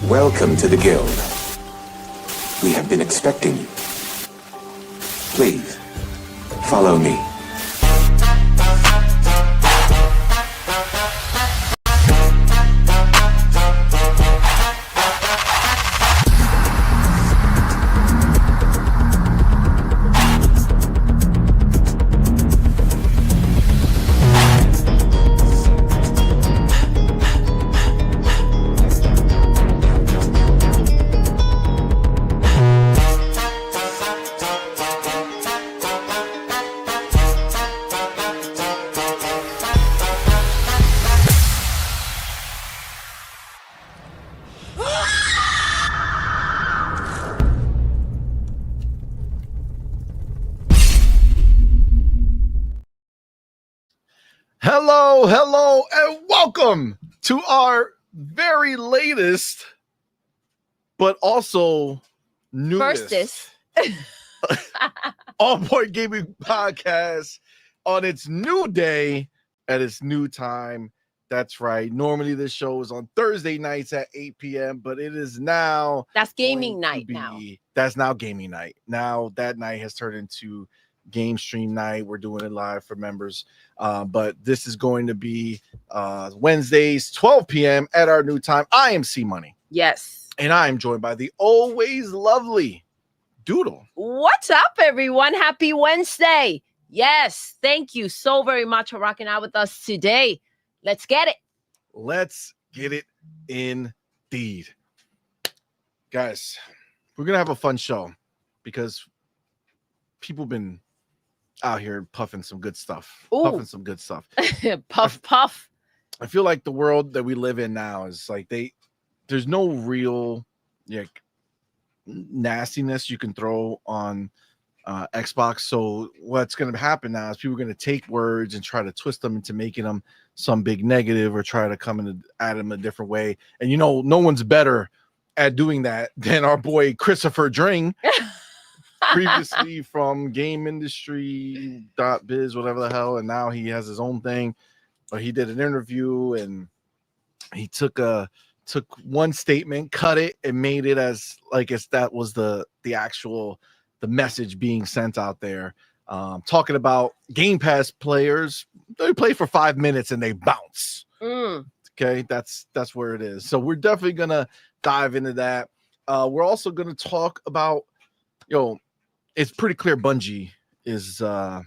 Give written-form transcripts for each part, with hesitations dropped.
Welcome to the guild. We have been expecting you. Please, follow me. Hello, and welcome to our very latest, but also newest All Point Gaming Podcast on its new day at its new time. That's right. Normally this show is on Thursday nights at 8 p.m., but it is now. That's gaming night now. That's now gaming night. Now that night has turned into game stream night. We're doing it live for members. But this is going to be Wednesdays, 12 p.m. at our new time. I am CMoney. Yes. And I am joined by the always lovely Doodle. What's up, everyone? Happy Wednesday. Yes. Thank you so very much for rocking out with us today. Let's get it. Let's get it indeed. Guys, we're going to have a fun show because people been out here puffing some good stuff. Ooh. Puff. I feel like the world that we live in now is like there's no real nastiness you can throw on Xbox. So what's going to happen now is people are going to take words and try to twist them into making them some big negative or try to come in and add them a different way. And no one's better at doing that than our boy Christopher Dring. Previously from game industry.biz, whatever the hell, and now he has his own thing. But he did an interview and he took one statement, cut it, and made it as like as that was the message being sent out there. Talking about GamePass players, they play for 5 minutes and they bounce. Okay, that's where it is. So we're definitely gonna dive into that. We're also gonna talk about it's pretty clear Bungie is like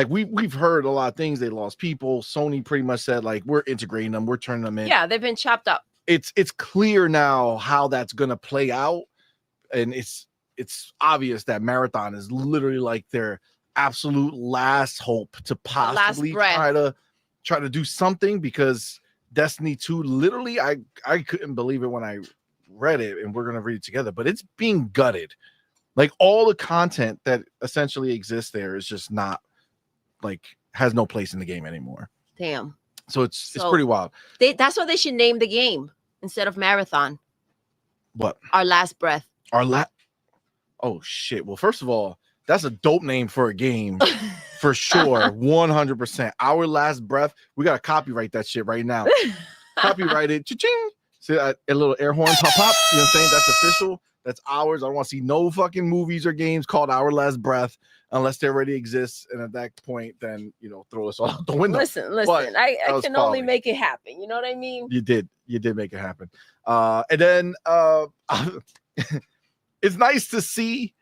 we've heard a lot of things. They lost people. Sony pretty much said like we're integrating them, we're turning them in. Yeah, they've been chopped up. It's clear now how that's gonna play out, and it's obvious that Marathon is literally like their absolute last hope to possibly try to do something, because Destiny 2 literally I couldn't believe it when I read it, and we're gonna read it together, but it's being gutted. Like all the content that essentially exists there is just not has no place in the game anymore. Damn. So it's pretty wild. That's what they should name the game instead of Marathon. What? Our Last Breath. Oh shit. Well, first of all, that's a dope name for a game for sure. 100%. Our Last Breath. We gotta copyright that shit right now. Copyright it. Cha-ching. See a little air horn pop. You know what I'm saying? That's official. That's ours. I don't want to see no fucking movies or games called Our Last Breath unless they already exist. And at that point, then throw us all out the window. Listen. I can only make it happen. You know what I mean? You did make it happen. And then it's nice to see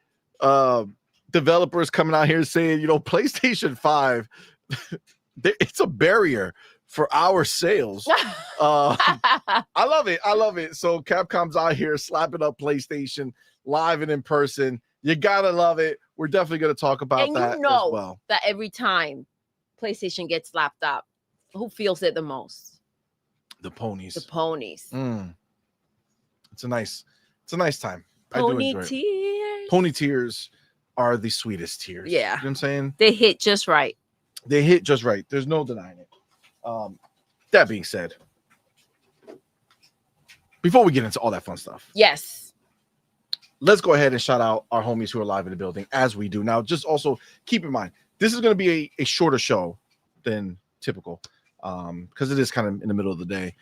developers coming out here saying, PlayStation 5, it's a barrier for our sales. I love it. So Capcom's out here slapping up PlayStation live and in person. You gotta love it. We're definitely gonna talk about that as well. That every time PlayStation gets slapped up, who feels it the most? The ponies. It's a nice time. Pony I do enjoy tears. It. Pony tears are the sweetest tears. Yeah. You know what I'm saying? They hit just right. There's no denying it. That being said, before we get into all that fun stuff, yes, let's go ahead and shout out our homies who are live in the building as we do. Now, just also keep in mind, this is going to be a shorter show than typical because it is kind of in the middle of the day.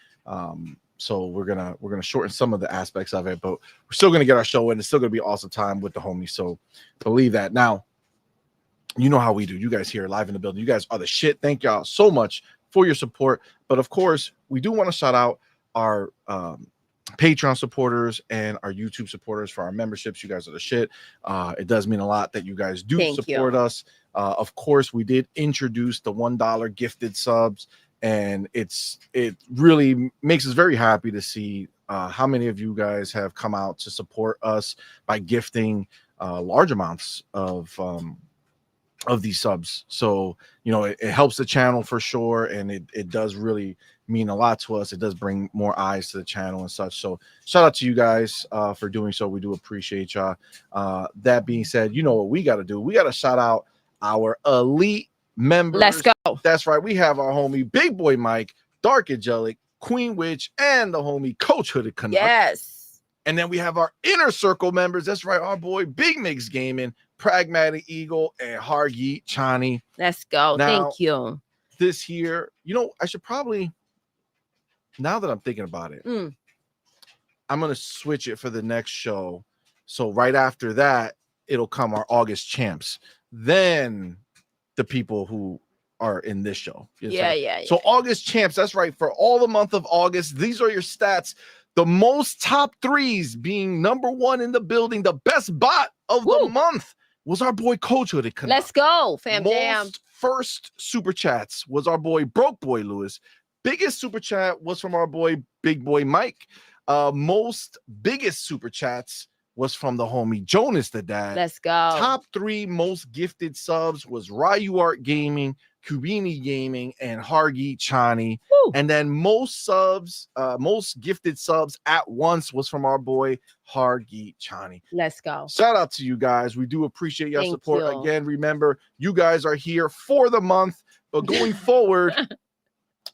So we're gonna shorten some of the aspects of it, but we're still gonna get our show in. It's still gonna be an awesome time with the homies. So believe that. Now, you know how we do. You guys here live in the building. You guys are the shit. Thank y'all so much for your support. But of course, we do want to shout out our Patreon supporters and our YouTube supporters for our memberships. You guys are the shit. It does mean a lot that you guys do support us. Of course, we did introduce the $1 gifted subs, and it really makes us very happy to see how many of you guys have come out to support us by gifting large amounts of these subs. So it helps the channel for sure, and it does really mean a lot to us. It does bring more eyes to the channel and such. So shout out to you guys for doing so. We do appreciate y'all. That being said, you know what we got to do. We got to shout out our elite members. Let's go. That's right. We have our homie Big Boy Mike, Dark Angelic, Queen Witch, and the homie Coach Hooded Canuck. Yes. And then we have our inner circle members. That's right, our boy Big Mix Gaming, Pragmatic Eagle, and Hargeet Chani. Let's go. Now, Thank you. This here, I should probably, now that I'm thinking about it, I'm going to switch it for the next show. So right after that, it'll come our August champs. Then the people who are in this show. Yeah. So August champs, that's right. For all the month of August, these are your stats. The most top threes being number one in the building, the best bot of the month was our boy Coach Hooded Canuck. Let's go, fam jam. First super chats was our boy Broke Boy Lewis. Biggest super chat was from our boy Big Boy Mike. Most biggest super chats was from the homie Jonas the Dad. Let's go. Top 3 most gifted subs was Ryu Art Gaming, Kubini Gaming, and Hargeet Chani. Woo. And then most gifted subs at once was from our boy Hargeet Chani. Let's go. Shout out to you guys. We do appreciate your Thank support. you. Again, remember, you guys are here for the month, but going forward,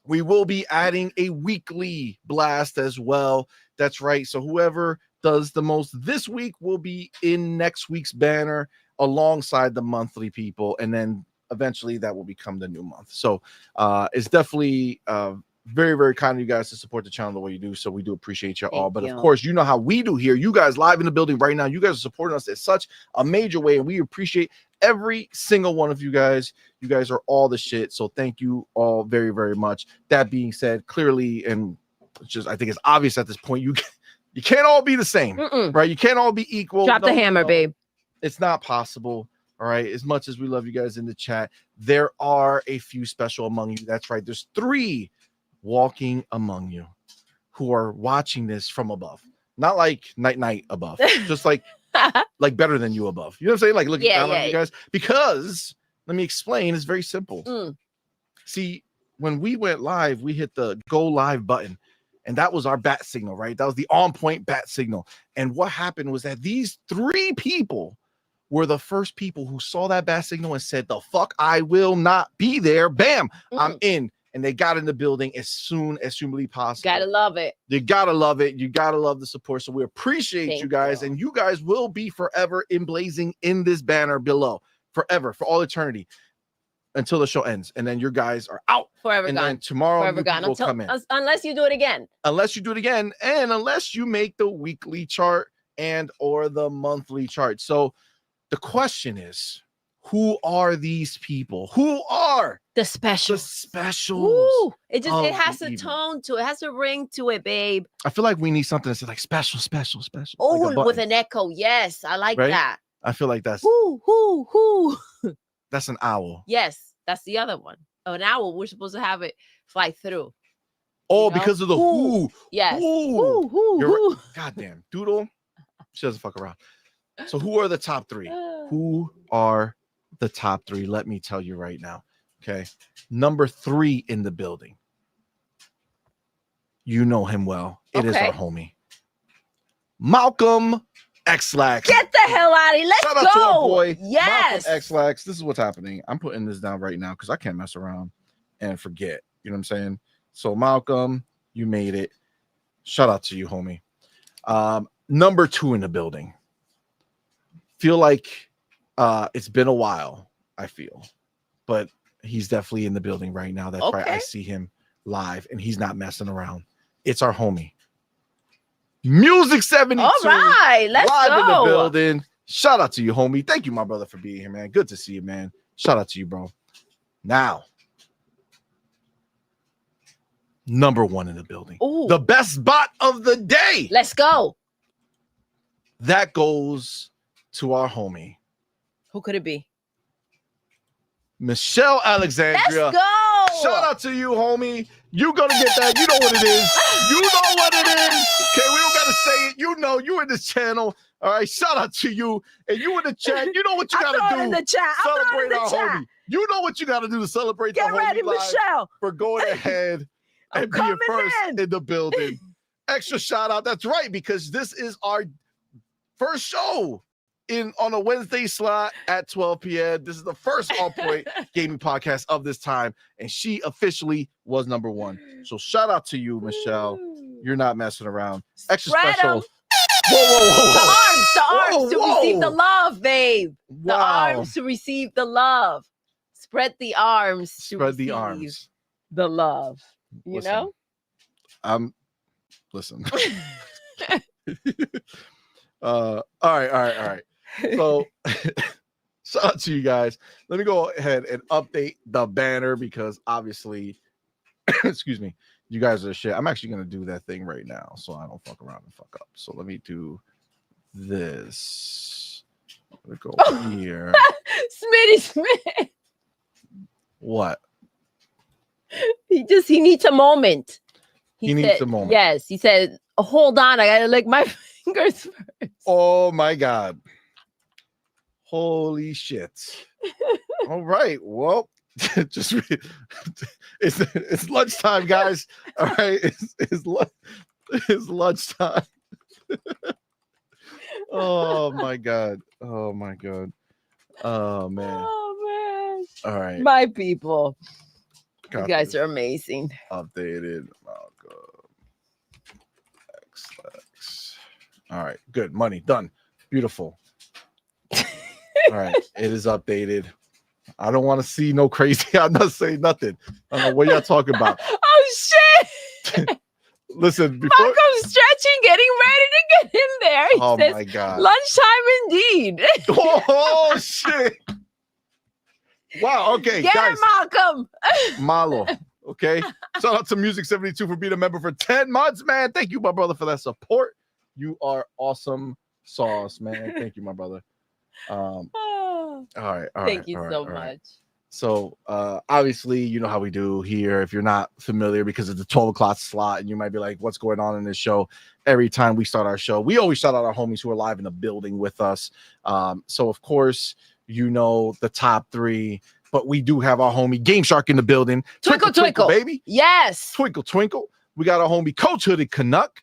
we will be adding a weekly blast as well. That's right. So whoever does the most this week will be in next week's banner alongside the monthly people, and then eventually that will become the new month. So it's definitely very, very kind of you guys to support the channel the way you do. So we do appreciate you all. But of course, you know how we do here. You guys live in the building right now. You guys are supporting us in such a major way, and we appreciate every single one of you guys. You guys are all the shit. So thank you all very, very much. That being said, clearly, and I think it's obvious at this point, you can't all be the same, right? You can't all be equal. Drop the hammer, babe. It's not possible. All right. As much as we love you guys in the chat, there are a few special among you. That's right. There's 3 walking among you who are watching this from above, not like night above, just like better than you above. You know what I'm saying? Like looking down on you guys. Because let me explain. It's very simple. See, when we went live, we hit the go live button. And that was our bat signal, right? That was the on-point bat signal. And what happened was that these 3 people were the first people who saw that bat signal and said, the fuck, I will not be there. Bam, I'm in. And they got in the building as soon as humanly possible. Gotta love it. You gotta love it. You gotta love the support. So we appreciate you guys. And you guys will be forever emblazing in this banner below. Forever, for all eternity. Until the show ends, and then your guys are out forever. And gone. then tomorrow, forever gone. Will come in. Unless you do it again. Unless you do it again, and unless you make the weekly chart and or the monthly chart. So the question is, who are these people? Who are the specials? The specials. Ooh, it has a tone to it. It has a ring to it, babe. I feel like we need something that's like special. Oh, like with an echo. Yes, I like that. I feel like that's who. That's an owl. Yes, that's the other one. Oh, an owl. We're supposed to have it fly through. Oh, because of the who. Yes. Who. Goddamn. Doodle. She doesn't fuck around. So who are the top 3? Who are the top 3? Let me tell you right now. Okay. Number 3 in the building. You know him well. It is our homie, Malcolm X-Lax. Get the hell out of here. Let's Shout go. out to our boy, yes. Malcolm X-Lax. This is what's happening. I'm putting this down right now because I can't mess around and forget. You know what I'm saying? So Malcolm, you made it. Shout out to you, homie. Number 2 in the building. Feel like it's been a while, I feel. But he's definitely in the building right now. That's right. I see him live and he's not messing around. It's our homie, Music 72. All right, let's live go. in the building. Shout out to you, homie. Thank you, my brother, for being here, man. Good to see you, man. Shout out to you, bro. Now, number one in the building. Ooh. The best spot of the day. Let's go. That goes to our homie, Who could it be? Michelle Let's Alexandria. go. Shout out to you, homie. You gonna get that. You know what it is. You know what it is. Okay, we don't gotta say it. You know, you in this channel. All right, shout out to you. And you in the chat. You know what you gotta do. In the chat. Celebrate our chat. homie. You know what you gotta do to celebrate Get the ready, homie live Michelle. for going ahead I'm and being coming first in. in the building. Extra shout out. That's right, because this is our first show on a Wednesday slot at 12 p.m. This is the first On Point gaming podcast of this time, and she officially was number one. So shout out to you, Michelle. You're not messing around. Extra Spread special. 'em. Whoa. The arms to receive the love, babe. The Wow. arms to receive the love. Spread the arms to Spread the receive arms. the love. You Listen, know? Listen. All right. So shout out to you guys. Let me go ahead and update the banner because obviously, excuse me, you guys are shit. I'm actually gonna do that thing right now so I don't fuck around and fuck up. So let me do this. Let me go here. Smitty Smith. What? He needs a moment. He needs a moment. Yes. He said, hold on, I gotta lick my fingers first. Oh my god. Holy shit. All right. Well, it's lunchtime, guys. All right. It's lunchtime. Oh my god. Oh my god. Oh man. Oh man. All right. My people. Got You guys this are amazing. updated. X. All right. Good. Money done. Beautiful. All right, it is updated. I don't want to see no crazy. I'm not saying nothing. I don't know what y'all talking about. Oh shit! Listen, before. Malcolm's stretching, getting ready to get in there. He Oh says, my god! lunchtime indeed. Oh shit! Wow. Okay, Get guys. it, Malcolm. Malo. Okay. Shout out to Music 72 for being a member for 10 months, man. Thank you, my brother, for that support. You are awesome sauce, man. Thank you, my brother. All right. Thank you so much. So obviously, you know how we do here. If you're not familiar, because it's the 12 o'clock slot, and you might be like, what's going on in this show? Every time we start our show, we always shout out our homies who are live in the building with us. So of course, you know the top three, but we do have our homie Game Shark in the building. Twinkle, twinkle, baby. Yes. Twinkle, twinkle. We got our homie Coach Hooded Canuck.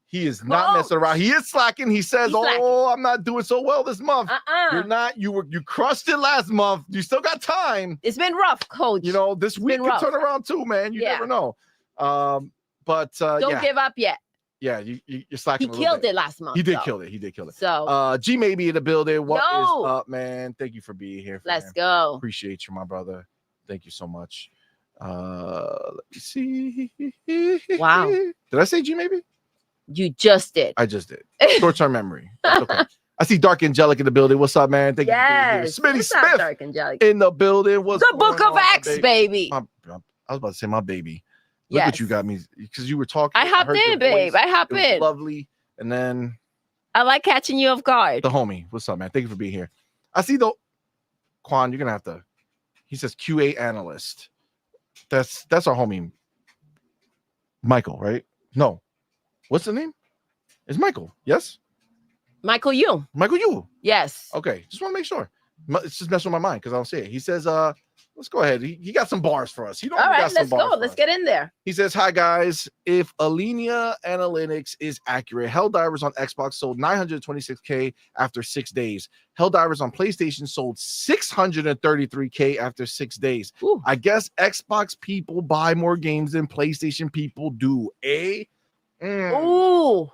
He is not messing around. He is slacking. He says, I'm not doing so well this month. You're not. You crushed it last month. You still got time. It's been rough, Coach. You know, this week could turn around too, man. You never know. But don't give up yet. Yeah, you're slacking. He killed it last month. He did kill it. So G maybe in the building. What is up, man? Thank you for being here. Let's go. Appreciate you, my brother. Thank you so much. Let me see. Wow. Did I say G maybe? You just did. I just did. Short-term memory. That's okay. I see Dark Angelic in the building. What's up, man? Thank you for being here. Smitty Smith Dark Angelic in the building. What's the Book of X, baby. I was about to say my baby. Look what you got me, because you were talking. I hopped in, babe. I hop in. Lovely. And then I like catching you off guard. The homie. What's up, man? Thank you for being here. I see the Quan, you're gonna have to. He says QA analyst. That's our homie. Michael, right? No. What's the name? It's Michael. Yes? Michael Yu. Michael Yu. Yes. Okay. Just want to make sure. It's just messing with my mind because I don't see it. He says, let's go ahead. He got some bars for us. All right, let's go. Let's get in there. He says, hi, guys. If Alenia Analytics is accurate, Helldivers on Xbox sold 926K after 6 days. Helldivers on PlayStation sold 633K after 6 days. Ooh. I guess Xbox people buy more games than PlayStation people do, eh? Ooh.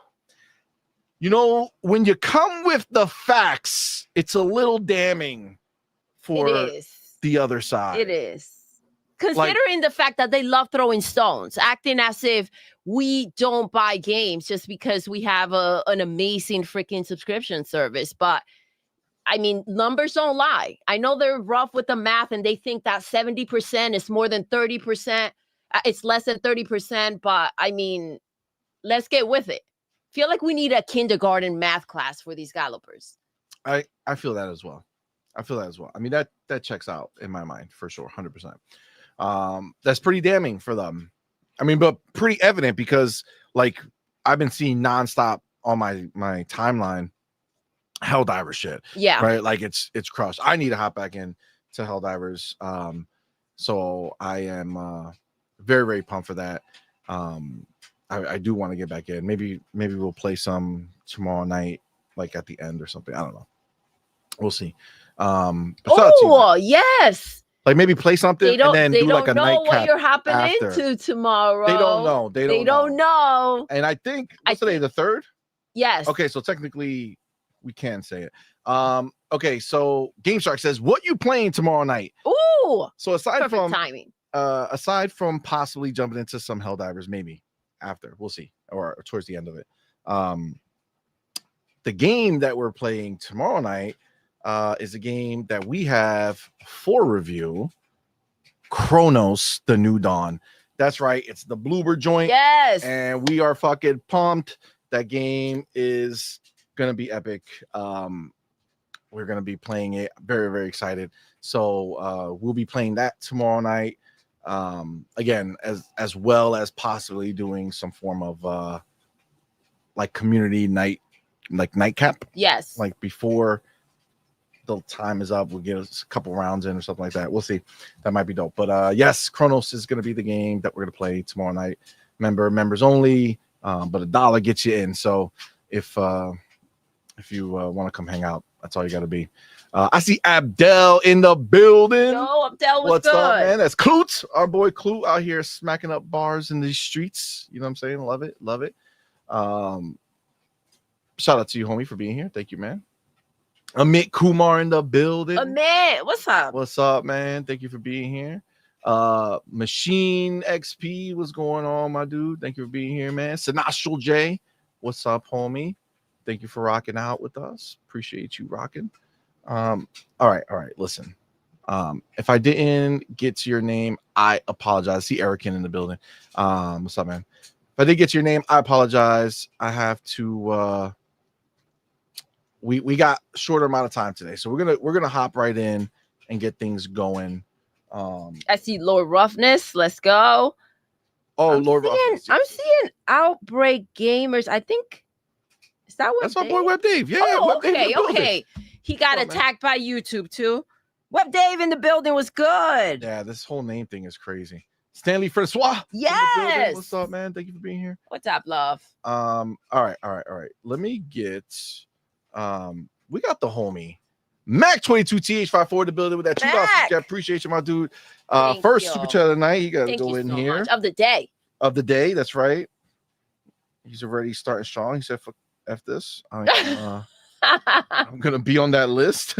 You know, when you come with the facts, it's a little damning for the other side. It is. Considering the fact that they love throwing stones, acting as if we don't buy games just because we have an amazing freaking subscription service. But I mean, numbers don't lie. I know they're rough with the math and they think that 70% is more than 30%. It's less than 30%. But I mean, let's get with it. Feel like we need a kindergarten math class for these gallopers. I feel that as well. I mean, that checks out in my mind for sure, 100%. That's pretty damning for them. I mean, but pretty evident because like I've been seeing nonstop on my timeline Helldiver shit. Yeah. Right. Like it's crushed. I need to hop back in to Helldivers. So I am very, very pumped for that. I do want to get back in. Maybe we'll play some tomorrow night, like at the end or something. I don't know. We'll see. Oh, yes. Like maybe play something and then do like a nightcap. They don't know what you're hopping after. into tomorrow. They don't know. They don't know. And I think what's today, the 3rd? Yes. Okay, so technically we can say it. Okay, so GameShark says, "What you playing tomorrow night?" Ooh. So aside from timing, aside from possibly jumping into some Helldivers, maybe after we'll see, or towards the end of it. The game that we're playing tomorrow night is a game that we have for review. Chronos: The New Dawn. That's right. It's the Bloober joint. Yes. And we are fucking pumped. That game is gonna be epic. We're gonna be playing it. Very, very excited. So we'll be playing that tomorrow night. Again, as well as possibly doing some form of like community night, like nightcap. Yes. Like before the time is up, we'll get a couple rounds in or something like that. We'll see. That might be dope. But yes, Chronos is gonna be the game that we're gonna play tomorrow night. Members only. But $1 gets you in. So if you want to come hang out, that's all you got to be. I see Abdel in the building. Yo, Abdel, what's good? Up, man? That's Klutz, our boy Klutz out here smacking up bars in these streets. You know what I'm saying? Love it. Shout out to you, homie, for being here. Thank you, man. Amit Kumar in the building. Amit, what's up? What's up, man? Thank you for being here. Machine XP, what's going on, my dude? Thank you for being here, man. Sinastral J, what's up, homie? Thank you for rocking out with us. Appreciate you rocking. All right. Listen, if I didn't get to your name, I apologize. See Erican in the building. What's up, man? If I did get your name, I apologize. I have to. We got shorter amount of time today, so we're gonna hop right in and get things going. I see Lord Roughness. Let's go. Oh, Lord Roughness. I'm seeing Outbreak Gamers. I think is that what? That's my boy Web Dave. Yeah. Oh, Web Dave okay. He got attacked by YouTube too. Web Dave in the building was good. Yeah, this whole name thing is crazy. Stanley Francois. Yes. What's up, man? Thank you for being here. What's up, love? All right. Let me get we got the homie Mac 22TH54 the building with that $2 super chat. Appreciate you, my dude. First super chat of the night. You gotta go in here. Of the day. That's right. He's already starting strong. He said, F this. I'm gonna be on that list.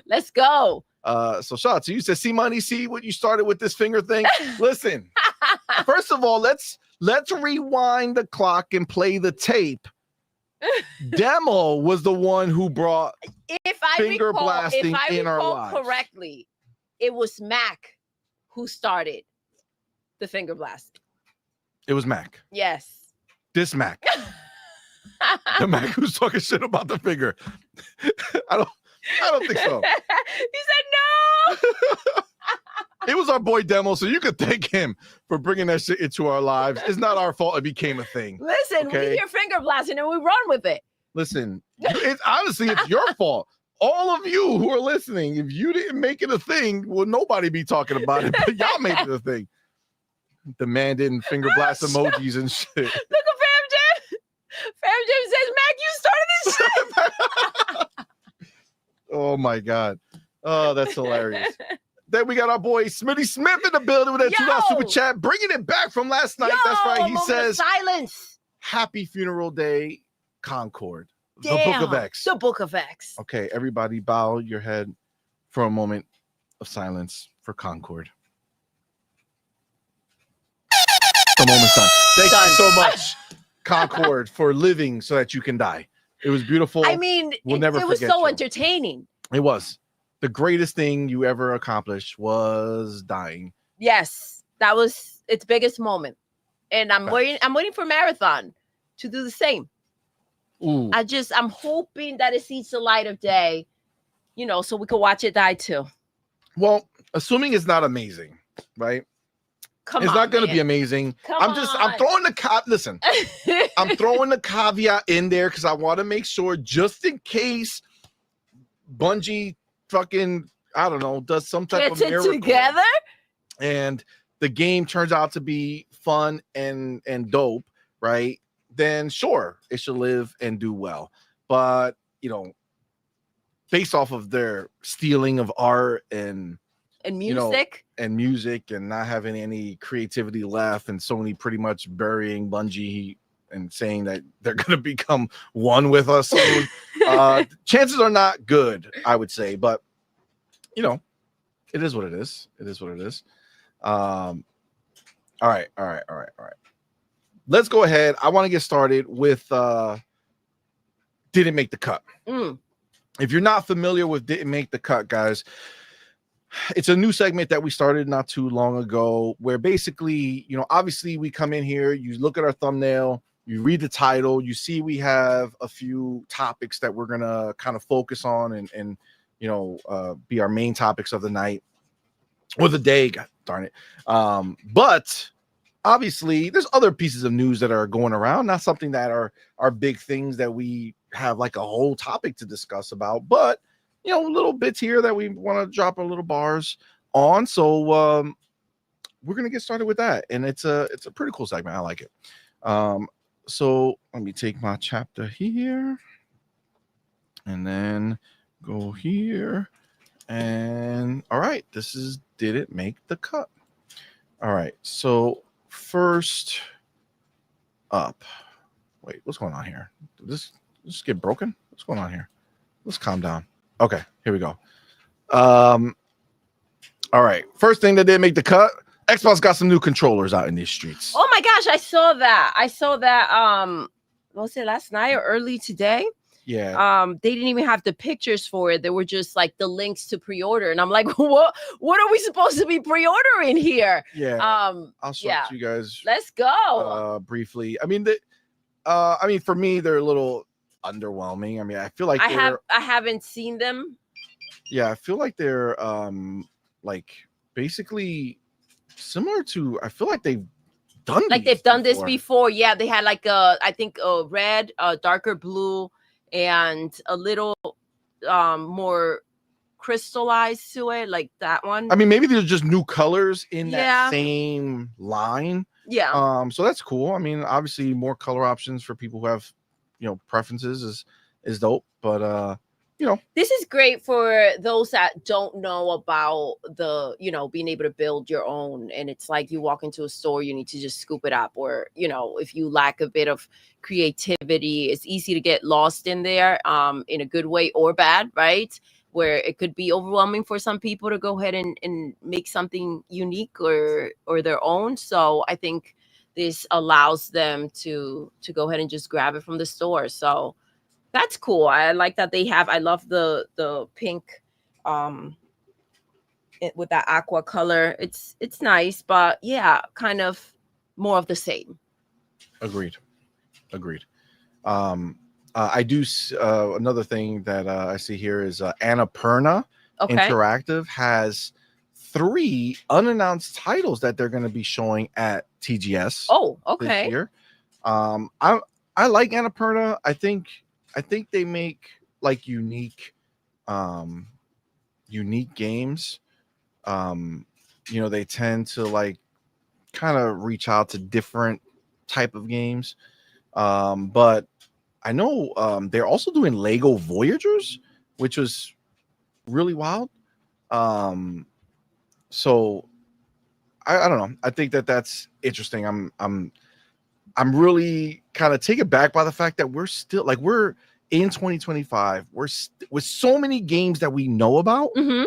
Let's go. So shout out to you. Said CMoney, see what you started with this finger thing. Listen, first of all, let's rewind the clock and play the tape. Demo was the one who brought finger blasting in our lives. Correctly, it was Mac who started the finger blast. It was Mac. Yes. This Mac. The Mac who's talking shit about the finger. I don't think so. He said no. It was our boy Demo, so you could thank him for bringing that shit into our lives. It's not our fault it became a thing. Listen, we hear finger blasting and we run with it. Listen, honestly, it's your fault. All of you who are listening, if you didn't make it a thing, well, nobody be talking about it, but y'all made it a thing. The man didn't finger blast emojis and shit. Look at Fam Jim. Fam Jim says, Mac, you started this shit. Oh my God. Oh, that's hilarious. Then we got our boy Smitty Smith in the building with that $2 super chat, bringing it back from last night. That's right. He says, silence. Happy funeral day, Concord. Damn, the Book of X. The Book of X. Okay, everybody bow your head for a moment of silence for Concord. The moment's done. Thank Done. you so much, Concord, for living so that you can die. It was beautiful. I mean, we'll never it was forget so you. entertaining. It was. The greatest thing you ever accomplished was dying. Yes, that was its biggest moment. And I'm Facts. waiting for Marathon to do the same. Ooh. I'm hoping that it sees the light of day, you know, so we can watch it die too. Well, assuming it's not amazing, right? It's not going to be amazing. I'm throwing the listen. I'm throwing the caveat in there because I want to make sure, just in case Bungie fucking, I don't know, does some type of miracle together, and the game turns out to be fun and dope, right? Then sure, it should live and do well. But you know, based off of their stealing of art and music, and not having any creativity left, and Sony pretty much burying Bungie and saying that they're going to become one with us soon, chances are not good, I would say. But you know, it is what it is. It is what it is. All right. Let's go ahead. I want to get started with Didn't Make the Cut. If you're not familiar with Didn't Make the Cut, guys, it's a new segment that we started not too long ago, where basically, you know, obviously we come in here, you look at our thumbnail, you read the title, you see we have a few topics that we're gonna kind of focus on and you know, be our main topics of the night or the day. God darn it. But obviously there's other pieces of news that are going around, not something that are big things that we have like a whole topic to discuss about, but you know, little bits here that we want to drop a little bars on. So we're gonna get started with that, and it's a pretty cool segment. I like it. So let me take my chapter here and then go here. And all right, this is Did It Make the Cut? All right, so first up, wait, what's going on here? Did this get broken? What's going on here? Let's calm down. Okay, here we go. All right, first thing that did make the cut, Xbox got some new controllers out in these streets. Oh my gosh, I saw that. What was it, last night or early today? Yeah. They didn't even have the pictures for it. They were just like the links to pre-order. And I'm like, what are we supposed to be pre-ordering here? Yeah. I'll show it to you guys. Let's go. Briefly. I mean, for me, they're a little underwhelming. I mean, I feel like I haven't seen them. Yeah, I feel like they're like basically similar to, I feel like they've done this before. Yeah, they had like I think a red, darker blue, and a little more crystallized to it, like that one. I mean, maybe there's just new colors in that same line. Yeah. So that's cool. I mean, obviously more color options for people who have, you know, preferences is dope. But you know, this is great for those that don't know about the, you know, being able to build your own. And it's like you walk into a store, you need to just scoop it up. Or, you know, if you lack a bit of creativity, it's easy to get lost in there, in a good way or bad, right? Where it could be overwhelming for some people to go ahead and make something unique or their own. So I think this allows them to go ahead and just grab it from the store. So that's cool. I like that they have. I love the pink, with that aqua color. It's nice, but yeah, kind of more of the same. Agreed. I do another thing that I see here is Annapurna Interactive has 3 unannounced titles that they're going to be showing at TGS. Oh, okay. This year. I like Annapurna. I think they make like unique games. You know, they tend to like kind of reach out to different type of games. But I know they're also doing Lego Voyagers, which was really wild. So I don't know. I think that's interesting. I'm really kind of taken back by the fact that we're still like, we're in 2025. We're with so many games that we know about, and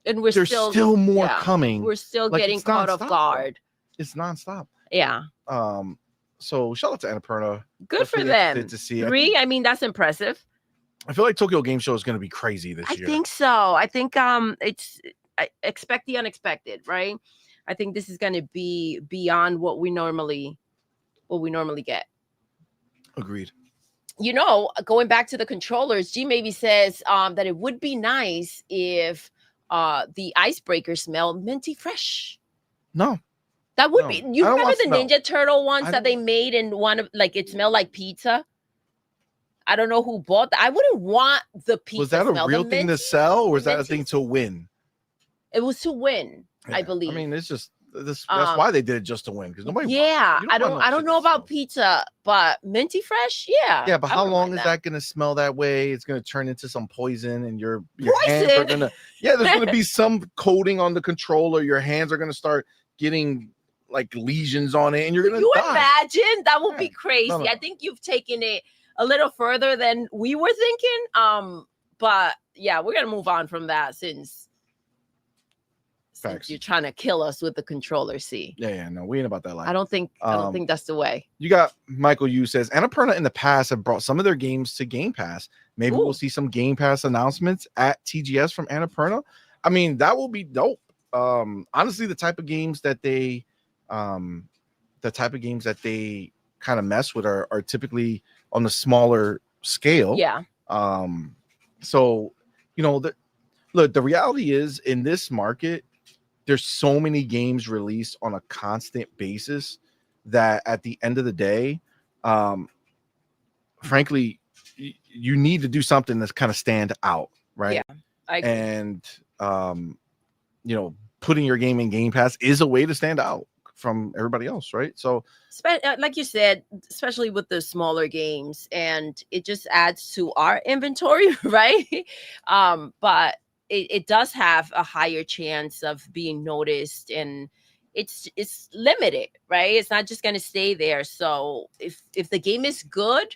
there's still more coming. We're still like, getting caught off guard. It's nonstop. Yeah. So shout out to Annapurna. Good for Definitely them. interested to see. 3, I mean, that's impressive. I feel like Tokyo Game Show is going to be crazy this I year. think so. I think I expect the unexpected, right? I think this is going to be beyond what we normally get. Agreed. You know, going back to the controllers, G maybe says that it would be nice if the icebreaker smelled minty fresh. No. That would No, be. I You don't remember want the smell. Ninja Turtle ones I that they don't- made in one of like it smelled like pizza? I don't know who bought that. I wouldn't want the pizza. Was that a smell. real The thing to minty- sell, or was the that a minty- thing to win? It was to win, I Yeah, believe. I mean, it's just this. That's why they did it, just to win, because nobody. Yeah, you I want no don't shit know that about smells. pizza, but minty fresh, yeah. Yeah, but I how wouldn't long mind is that going to smell that way? It's going to turn into some poison, and your hands are Poison? going to. Yeah, there's going to be some coating on the controller. Your hands are going to start getting like lesions on it, and you're going to You die. imagine? That would be Yeah. crazy. No. I think you've taken it a little further than we were thinking. But yeah, we're gonna move on from that since Facts. you're trying to kill us with the controller. See, Yeah, no, we ain't about that life. I don't think that's the way. You got Michael Yu says Annapurna in the past have brought some of their games to Game Pass. Maybe Ooh. we'll see some Game Pass announcements at TGS from Annapurna. I mean, that will be dope. Honestly, the type of games that they kind of mess with are typically on the smaller scale. Yeah. So you know, the reality is in this market, there's so many games released on a constant basis that at the end of the day, frankly, you need to do something that's kind of stand out, right? Yeah, I agree. And you know, putting your game in Game Pass is a way to stand out from everybody else, right? So, like you said, especially with the smaller games, and it just adds to our inventory, right? But it does have a higher chance of being noticed, and it's limited, right? It's not just going to stay there. So if the game is good,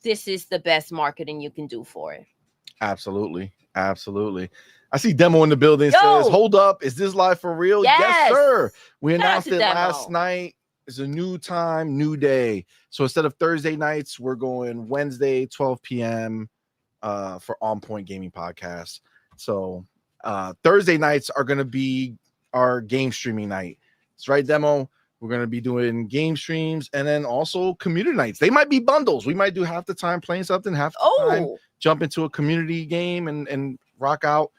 this is the best marketing you can do for it. absolutely. I see Demo in the building. Yo! Says, "Hold up, is this live for real?" Yes, sir. We Shout out announced to it Demo. last night. It's a new time, new day. So instead of Thursday nights, we're going Wednesday, 12 p.m. For On Point Gaming Podcast. So Thursday nights are going to be our game streaming night. That's right, Demo. We're going to be doing game streams and then also community nights. They might be bundles. We might do half the time playing something, half the time jump into a community game and rock out.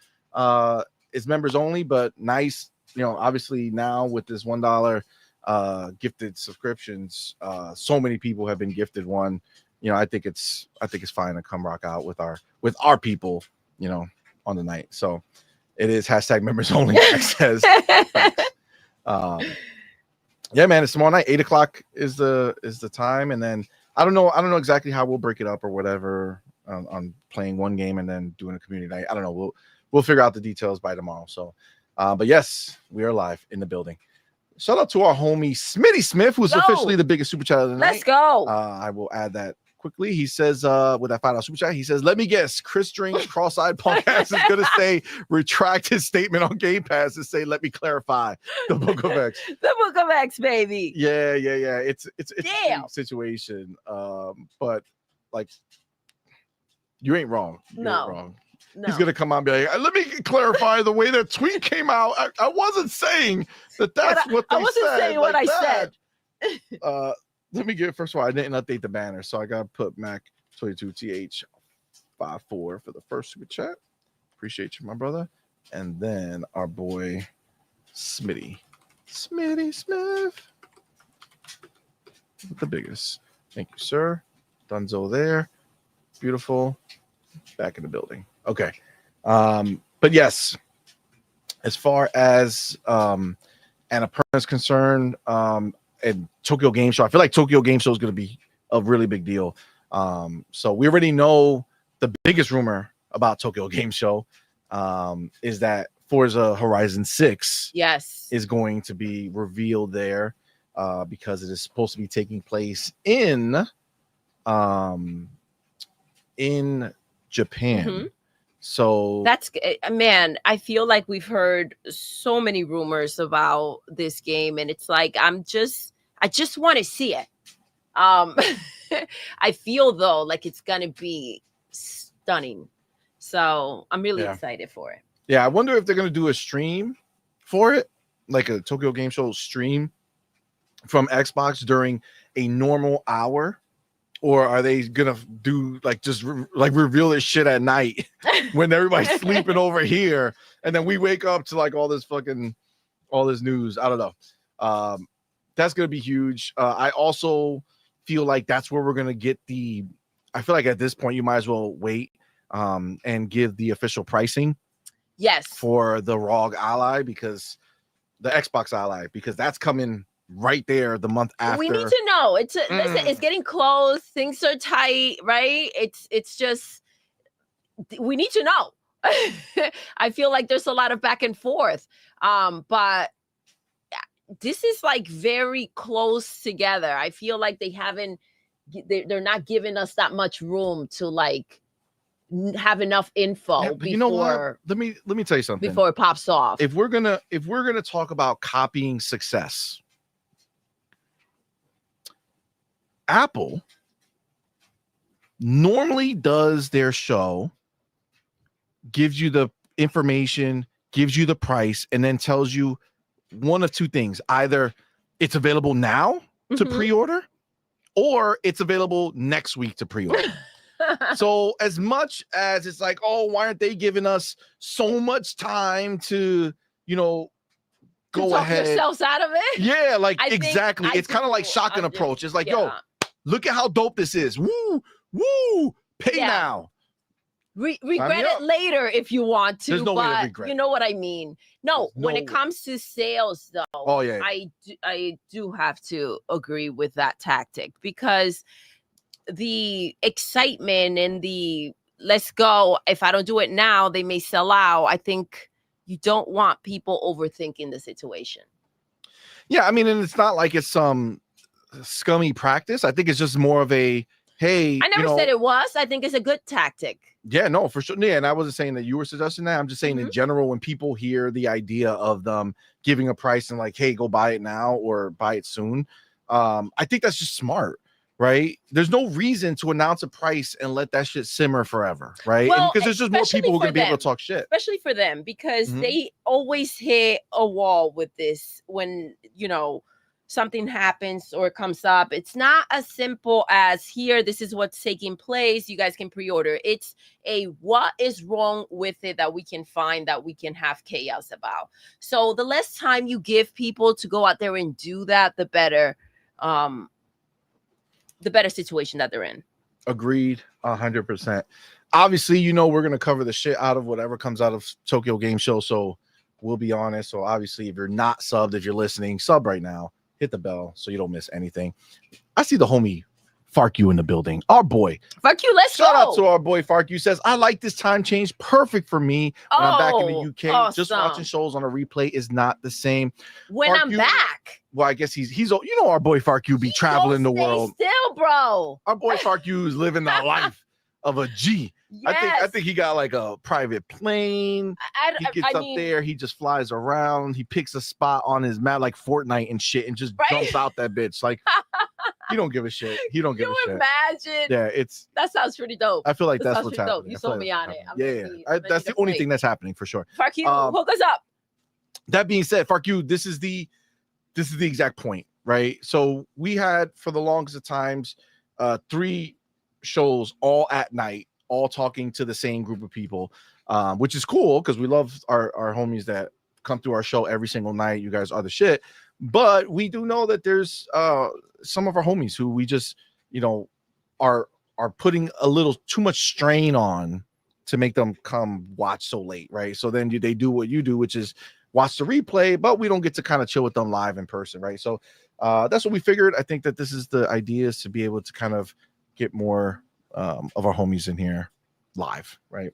It's members only, but nice. You know, obviously now with this $1 gifted subscriptions, so many people have been gifted one. You know, I think it's fine to come rock out with our people, you know, on the night. So it is hashtag members only access. Yeah, man, it's tomorrow night. 8:00 is the time, and then I don't know exactly how we'll break it up or whatever. On playing one game and then doing a community night. I don't know. We'll figure out the details by tomorrow. So, but yes, we are live in the building. Shout out to our homie Smitty Smith, who's officially the biggest super chat of the night. Let's go. I will add that quickly. He says, with that $5 super chat, he says, "Let me guess, Chris Dring's cross-eyed podcast is going to say retract his statement on Game Pass and say, let me clarify the Book of X." The Book of X, baby. Yeah. It's a Damn. situation. But like, you ain't wrong. You ain't wrong. No. He's gonna come on and be like, "Let me clarify the way that tweet came out. I wasn't saying that's what they said. I wasn't saying what I said." Let me get first of all, I didn't update the banner, so I gotta put Mac 22TH 54 for the first super chat. Appreciate you, my brother. And then our boy Smitty Smith, the biggest. Thank you, sir. Dunzo there. Beautiful. Back in the building. Okay. But yes, as far as Annapurna is concerned, and Tokyo Game Show, I feel like Tokyo Game Show is going to be a really big deal. So we already know the biggest rumor about Tokyo Game Show is that Forza Horizon 6 is going to be revealed there because it is supposed to be taking place in Japan. Mm-hmm. So that's, man, I feel like we've heard so many rumors about this game, and it's like I'm I just want to see it. I feel though like it's gonna be stunning. So I'm really excited for it. Yeah, I wonder if they're gonna do a stream for it, like a Tokyo Game Show stream from Xbox during a normal hour, or are they gonna do like just like reveal this shit at night when everybody's sleeping over here, and then we wake up to like all this news? I don't know. That's gonna be huge. I also feel like that's where we're gonna get the. I feel like at this point you might as well wait and give the official pricing. Yes. For the ROG Ally, because the Xbox Ally, because that's coming right there the month after. We need to know. Listen, it's getting close. Things are tight, right? It's just we need to know. I feel like there's a lot of back and forth. But this is like very close together. I feel like they're not giving us that much room to like have enough info. Yeah, but you know what? Let me tell you something before it pops off. If we're gonna talk about copying success, Apple normally does their show, gives you the information, gives you the price, and then tells you one of two things: either it's available now to pre-order, or it's available next week to pre-order. So as much as it's like, oh, why aren't they giving us so much time to, go talk ahead yourselves out of it? Yeah, like exactly. It's kind of like shotgun approach. It's like, yo, look at how dope this is. Woo, pay now. Regret it later if you want to. There's no way to regret. You know what I mean? No, when it comes to sales, though, I do have to agree with that tactic, because the excitement and the let's go, if I don't do it now, they may sell out. I think you don't want people overthinking the situation. Yeah, I mean, and it's not like it's some scummy practice. I think it's just more of a, hey, I never said it was. I think it's a good tactic. Yeah, no, for sure. Yeah, and I wasn't saying that you were suggesting that. I'm just saying in general, when people hear the idea of them giving a price and like, hey, go buy it now or buy it soon, I think that's just smart. Right? There's no reason to announce a price and let that shit simmer forever, right? Well, because there's just more people who are going to be able to talk shit. Especially for them, because they always hit a wall with this when, something happens or comes up. It's not as simple as here, this is what's taking place. You guys can pre-order. It's what is wrong with it that we can find, that we can have chaos about. So the less time you give people to go out there and do that, the better. The better situation that they're in. Agreed, 100%. Obviously, we're going to cover the shit out of whatever comes out of Tokyo Game Show, so we'll be honest. So obviously, if you're not subbed, if you're listening, sub right now. Hit the bell so you don't miss anything. I see the homie Fark you in the building. Our boy. Fark you, let's Shout go. out to our boy Fark you. Says, I like this time change. Perfect for me when I'm back in the UK. Awesome. Just watching shows on a replay is not the same. When Fark I'm you, back. Well, I guess he's our boy Fark you be traveling the world. Still, bro. Our boy Fark you is living the life of a G. Yes. I think he got like a private plane. He gets up there, he just flies around, he picks a spot on his map like Fortnite and shit and just jumps out that bitch. Like he don't give a shit. He don't give a shit. Imagine. Yeah, that sounds pretty dope. I feel like that's what's happening. Dope. You sold me on it. That's the only thing that's happening for sure. Fark you, hook us up. That being said, Fark you, this is the exact point, right? So we had for the longest of times 3 shows all at night, all talking to the same group of people, which is cool because we love our homies that come through our show every single night. You guys are the shit. But we do know that there's some of our homies who we just, are putting a little too much strain on to make them come watch so late, right? So then they do what you do, which is watch the replay, but we don't get to kind of chill with them live in person, right? So that's what we figured. I think that this is the idea, is to be able to kind of get more of our homies in here live, right?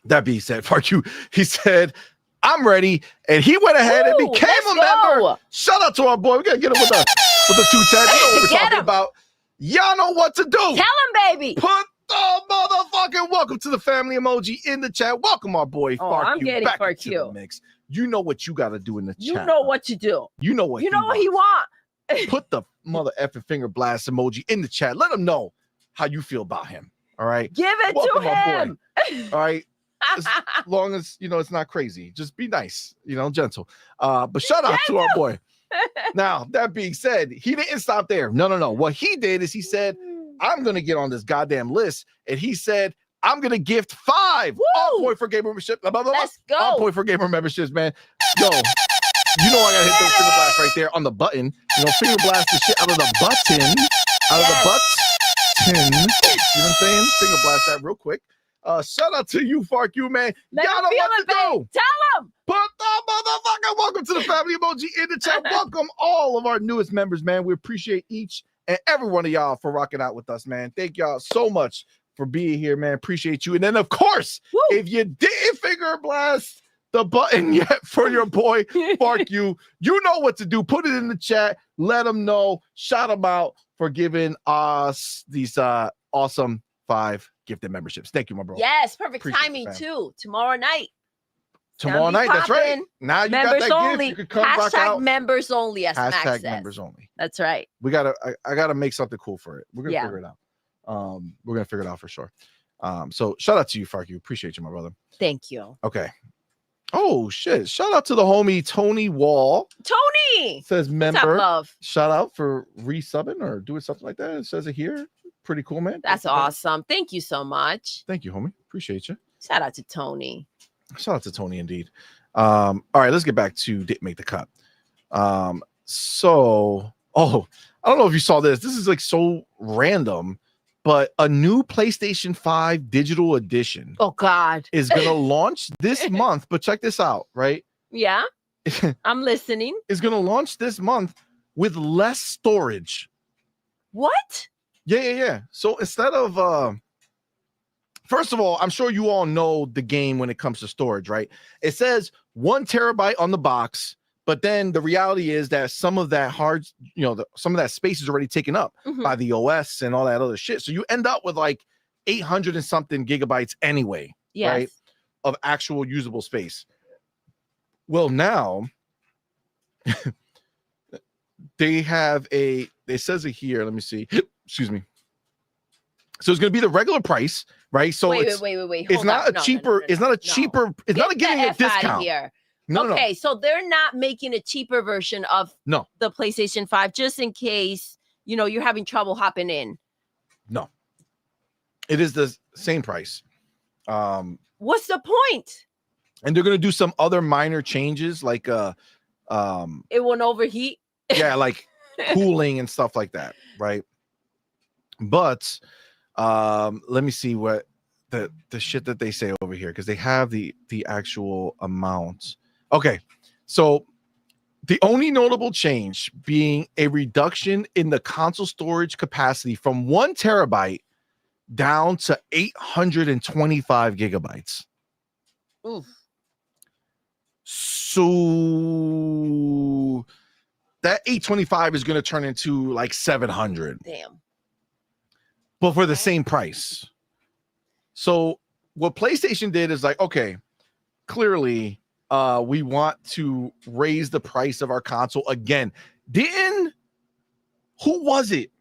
That being said, Fark you, he said, I'm ready, and he went ahead and became a member. Shout out to our boy. We gotta get him with the 210. You know what we're talking about. Y'all know what to do. Tell him, baby. Put the motherfucking welcome to the family emoji in the chat. Welcome our boy Fark you back into the mix. You know what you gotta do in the chat. You know what to do. You know what he want. put the mother effing finger blast emoji in the chat. Let him know how you feel about him. All right. Give it Welcome, to my him. boy. All right. As long as it's not crazy, just be nice, gentle. But shout out to our boy. Now, that being said, he didn't stop there. No. What he did is he said, I'm gonna get on this goddamn list, and he said, I'm gonna gift 5 all point for gamer membership. Blah, blah, blah, Let's go. All point for gamer memberships, man. Yo, I gotta hit those finger blast right there on the button. Finger blast the shit out of the button, out of the button. You know what I'm saying? Finger blast that real quick. Shout out to you, Fark you, man. Let Y'all him know feel what it, to babe. do. Tell him. Put the motherfucker. Welcome to the family emoji in the chat. Welcome all of our newest members, man. We appreciate each and every one of y'all for rocking out with us, man. Thank y'all so much for being here, man. Appreciate you. And then, of course, if you didn't finger blast the button yet for your boy, Fark you know what to do. Put it in the chat. Let them know. Shout them out for giving us these awesome 5 gifted memberships. Thank you, my bro. Yes, perfect Appreciate timing too. Tomorrow night. Tomorrow night, that's right. Now you members got that only. gift. You can come rock out. Members only, as Max Hashtag says. members only. That's right. I gotta make something cool for it. We're gonna figure it out. We're gonna figure it out for sure. So shout out to you, Fark. Appreciate you, my brother. Thank you. Okay. Oh shit! Shout out to the homie Tony Wall. Tony Says member. What's up, love? Shout out for resubbing or doing something like that. It says it here. Pretty cool, man. That's awesome. Thank you so much. Thank you, homie. Appreciate you. Shout out to Tony. Shout out to Tony, indeed. All right, let's get back to Didn't Make the Cut. So, I don't know if you saw this. This is like so random, but a new PlayStation 5 digital edition. Oh God, is gonna launch this month. But check this out, right? Yeah, I'm listening. Is gonna launch this month with less storage. What? Yeah. So instead of first of all, I'm sure you all know the game when it comes to storage, right? It says 1 terabyte on the box, but then the reality is that some of that some of that space is already taken up by the OS and all that other shit. So you end up with like 800 and something gigabytes anyway, right? Of actual usable space. Well, now they have it says it here. Let me see. Excuse me. So it's going to be the regular price, right? So wait. It's not a cheaper. It's not a cheaper. It's not giving a discount here. No. So they're not making a cheaper version of the PlayStation 5 just in case you're having trouble hopping in. No, it is the same price. What's the point? And they're going to do some other minor changes, like it won't overheat. Yeah, like cooling and stuff like that, right? But let me see what the shit that they say over here, because they have the actual amount. Okay, so the only notable change being a reduction in the console storage capacity from 1 terabyte down to 825 gigabytes. Oof. So that 825 is going to turn into like 700. Damn. But for the same price. So what PlayStation did is like, okay, clearly we want to raise the price of our console again. Who was it?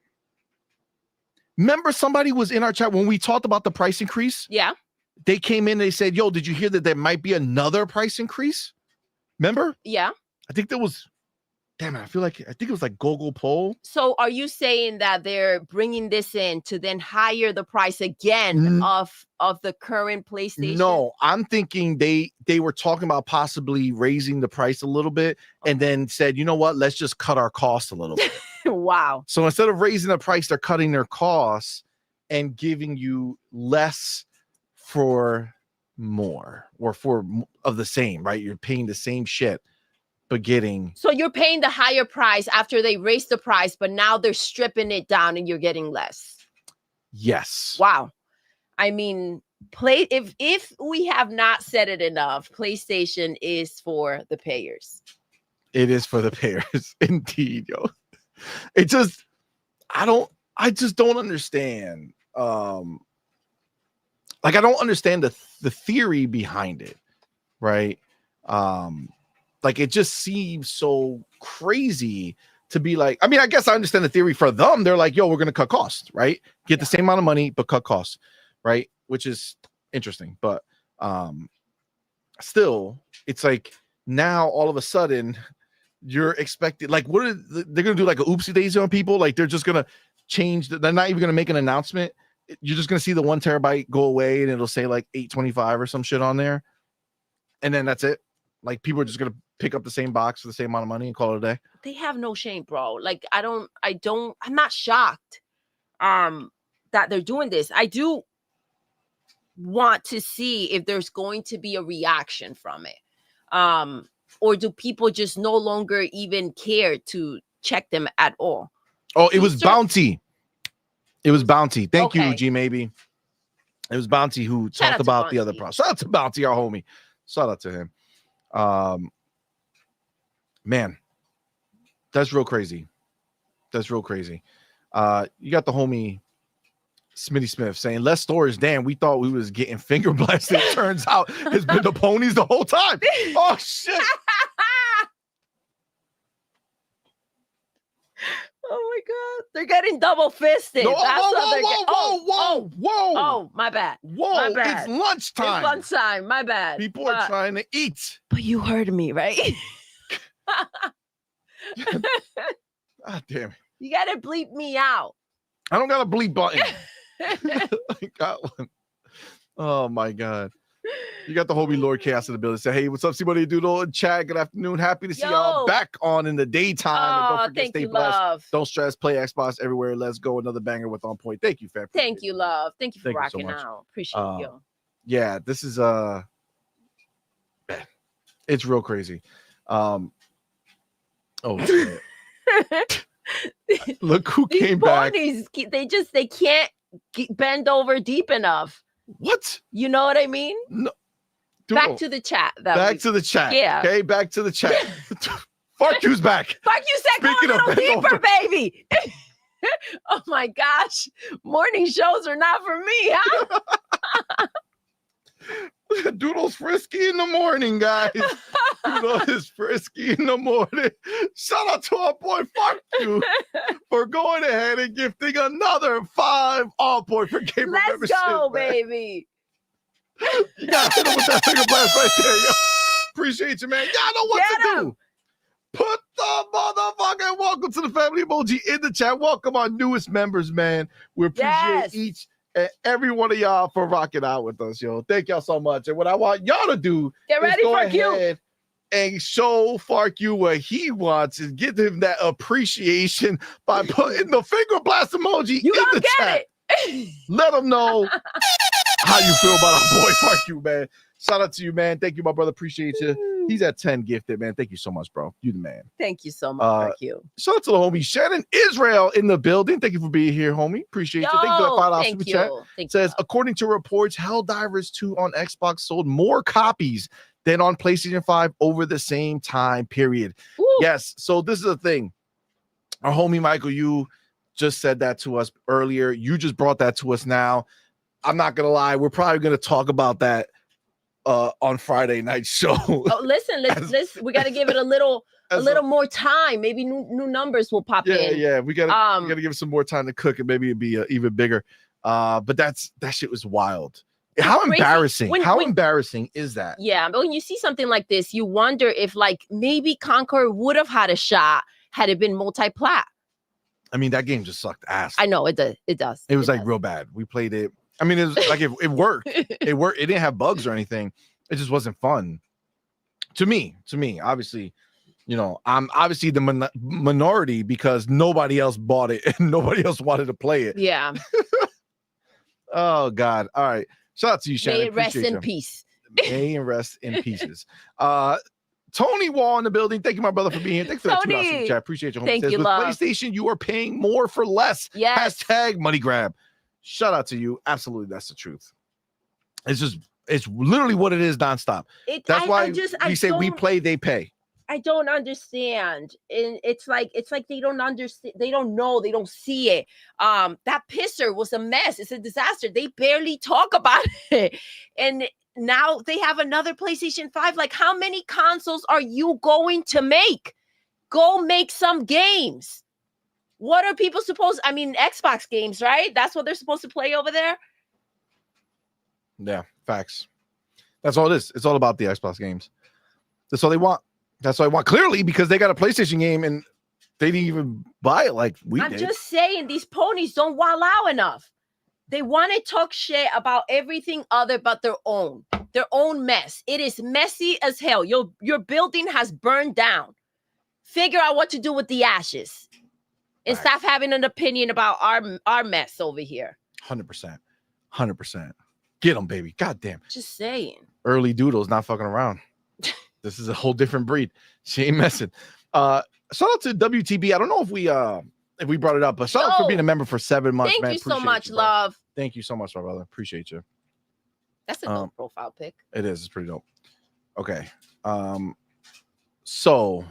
Remember somebody was in our chat when we talked about the price increase? Yeah. They came in, they said, yo, did you hear that there might be another price increase? Remember? Yeah. I think there was, damn it, I think it was like Google Poll. So are you saying that they're bringing this in to then higher the price again of the current PlayStation? No, I'm thinking they were talking about possibly raising the price a little bit and then said, you know what, let's just cut our costs a little bit. Wow. So instead of raising the price, they're cutting their costs and giving you less for more or for of the same, right? You're paying the same shit, but getting. So you're paying the higher price after they raised the price, but now they're stripping it down and you're getting less. Yes. Wow. I mean, if we have not said it enough, PlayStation is for the payers. It is for the payers, indeed, yo. I just don't understand. Like I don't understand the theory behind it, right? Like it just seems so crazy to be like, I mean, I guess I understand the theory for them. They're like, yo, we're going to cut costs, right? Get the same amount of money, but cut costs, right? Which is interesting. But still, it's like now all of a sudden you're expecting, like, what are they're going to do, like a oopsie daisy on people? Like they're just going to change. They're not even going to make an announcement. You're just going to see the 1 terabyte go away and it'll say like 825 or some shit on there. And then that's it. Like people are just going to pick up the same box for the same amount of money and call it a day. They have no shame, bro. Like I'm not shocked that they're doing this. I do want to see if there's going to be a reaction from it. Or do people just no longer even care to check them at all? Oh, it was Bounty. It was Bounty. Thank you, G Maybe. It was Bounty who talked about the other problem. Shout out to Bounty, our homie. Shout out to him. Man, that's real crazy. That's real crazy. You got the homie Smitty Smith saying less storage. Damn, we thought we was getting finger blasted. Turns out it's been the ponies the whole time. Oh shit. Oh my god, they're getting double fisted. No, whoa. Oh, my bad. My bad. It's lunchtime. It's lunchtime. My bad. People are trying to eat. But you heard me, right? God damn it. You gotta bleep me out. I don't got a bleep button. I got one. Oh my god. You got the homie Lord Chaos in the building. Say, hey, what's up, CMoney Doodle and Chad? Good afternoon. Happy to see y'all back on in the daytime. And don't forget, stay blessed. Love. Don't stress. Play Xbox everywhere. Let's go. Another banger with On Point. Thank you, fam. Thank you, love. Thank you for rocking out. Appreciate you. Yeah, this is it's real crazy. Oh shit. Look who came back. They can't bend over deep enough. What? You know what I mean? No. Back to the chat. Back to the chat. Yeah. Okay, back to the chat. Fark you's back. Fark you said go a little deeper, baby. Oh my gosh. Morning shows are not for me, huh? Doodle's frisky in the morning, guys. Doodle is frisky in the morning. Shout out to our boy Fark you for going ahead and gifting another 5 On Point for game membership. Let's go, baby. You gotta hit him with that finger blast right there, yo. Appreciate you, man. Y'all know what to do. Put the motherfucking welcome to the family emoji in the chat. Welcome our newest members, man. We appreciate each and every one of y'all for rocking out with us, yo. Thank y'all so much. And what I want y'all to do get ready is go for ahead and show Fark you what he wants and give him that appreciation by putting the finger blast emoji in the chat. Let him know how you feel about our boy Fark you, man. Shout out to you, man. Thank you, my brother. Appreciate you. He's at 10 gifted, man. Thank you so much, bro. You the man. Thank you so much, Fark you. Shout out to the homie Shannon Israel in the building. Thank you for being here, homie. Appreciate you. Thank you for that $5 super chat. It says, according to reports, Helldivers 2 on Xbox sold more copies than on PlayStation 5 over the same time period. Ooh. Yes. So this is the thing. Our homie Michael, you just said that to us earlier. You just brought that to us now. I'm not gonna lie. We're probably gonna talk about that on Friday night show. Oh, listen, let's we got to give it a little more time. Maybe new numbers will pop in. Yeah, we gotta give it some more time to cook, and maybe it'd be even bigger. But that shit was wild. How embarrassing! Embarrassing is that? Yeah, but when you see something like this, you wonder if like maybe Conquer would have had a shot had it been multi-plat. I mean, that game just sucked ass. I know it does. It does. It was real bad. We played it. I mean, it was like it worked. It worked. It didn't have bugs or anything. It just wasn't fun. To me, obviously, you know, I'm obviously the minority because nobody else bought it and nobody else wanted to play it. Yeah. Oh God. All right. Shout out to you, Shannon. May it rest in peace. May it rest in pieces. Tony Wall in the building. Thank you, my brother, for being here. Thanks for that $2 super chat. Appreciate you. Thank you, with love. PlayStation, you are paying more for less. Yes. Hashtag money grab. Shout out to you. Absolutely, that's the truth. It's literally what it is nonstop. That's why we say we play, they pay. I don't understand. And it's like they don't understand, they don't know, they don't see it. That pisser was a mess. It's a disaster. They barely talk about it. And now they have another PlayStation 5. Like, how many consoles are you going to make? Go make some games. What are people supposed? I mean, Xbox games, right? That's what they're supposed to play over there. Yeah, facts. That's all it is. It's all about the Xbox games. That's all they want. That's all they want. Clearly, because they got a PlayStation game and they didn't even buy it like we did. I'm just saying, these ponies don't wow out enough. They want to talk shit about everything other but their own mess. It is messy as hell. Your building has burned down. Figure out what to do with the ashes. And stop having an opinion about our mess over here. 100%. 100%. Get them, baby. God damn. Just saying. Early Doodle's not fucking around. This is a whole different breed. She ain't messing. Shout out to WTB. I don't know if we brought it up, but shout out for being a member for 7 months. Thank man. you so Appreciate much, you, bro. love. Thank you so much, my brother. Appreciate you. That's a dope profile pic. It is. It's pretty dope. Okay. So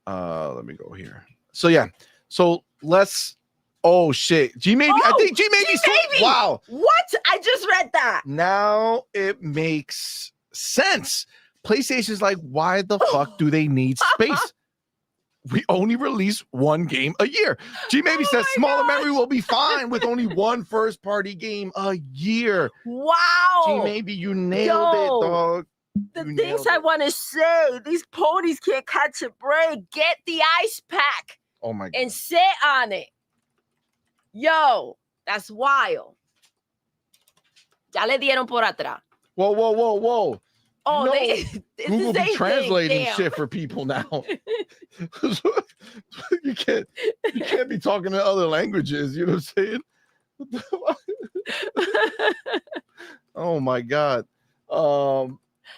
let me go here. So yeah. So let's. Oh shit. G maybe. I think G maybe. Wow. What? I just read that. Now it makes sense. PlayStation's like, why the fuck do they need space? We only release one game a year. G maybe says smaller memory will be fine with only one first party game a year. Wow. G maybe you nailed it, dog. The things I want to say, these ponies can't catch a break. Get the ice pack. Oh my God. And sit on it. Yo, that's wild. Ya le dieron por atrás. Whoa. Oh, no, it's Google the be same translating thing. shit for people now. you can't be talking in other languages. You know what I'm saying? Oh my God.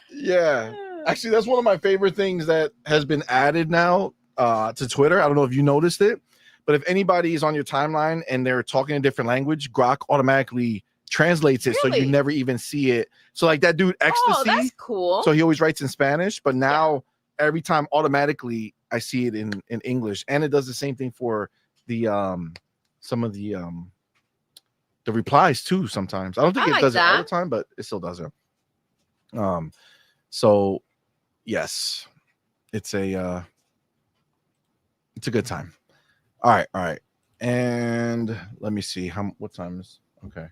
Yeah. Actually, that's one of my favorite things that has been added now to Twitter. I don't know if you noticed it, but if anybody is on your timeline and they're talking a different language, Grok automatically translates it, so you never even see it. So like that dude Ecstasy, oh, that's cool. So he always writes in Spanish, but now every time automatically I see it in English, and it does the same thing for the some of the replies too. Sometimes I don't think it does it all the time, but it still does it. So yes, it's a good time. All right, and let me see what time is okay.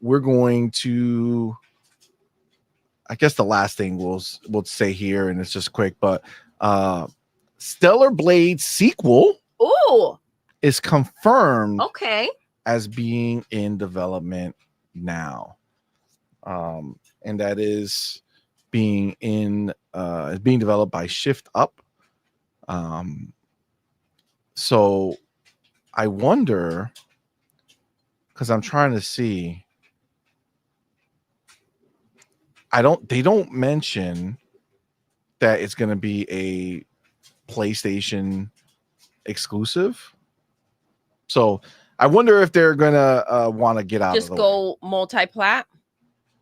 We're going to, I guess the last thing we'll say here, and it's just quick, but Stellar Blade sequel is confirmed as being in development now. And that is being developed by Shift Up. So I wonder, because I'm trying to see, they don't mention that it's going to be a PlayStation exclusive. So I wonder if they're going to want to get out just of the go multi-plat.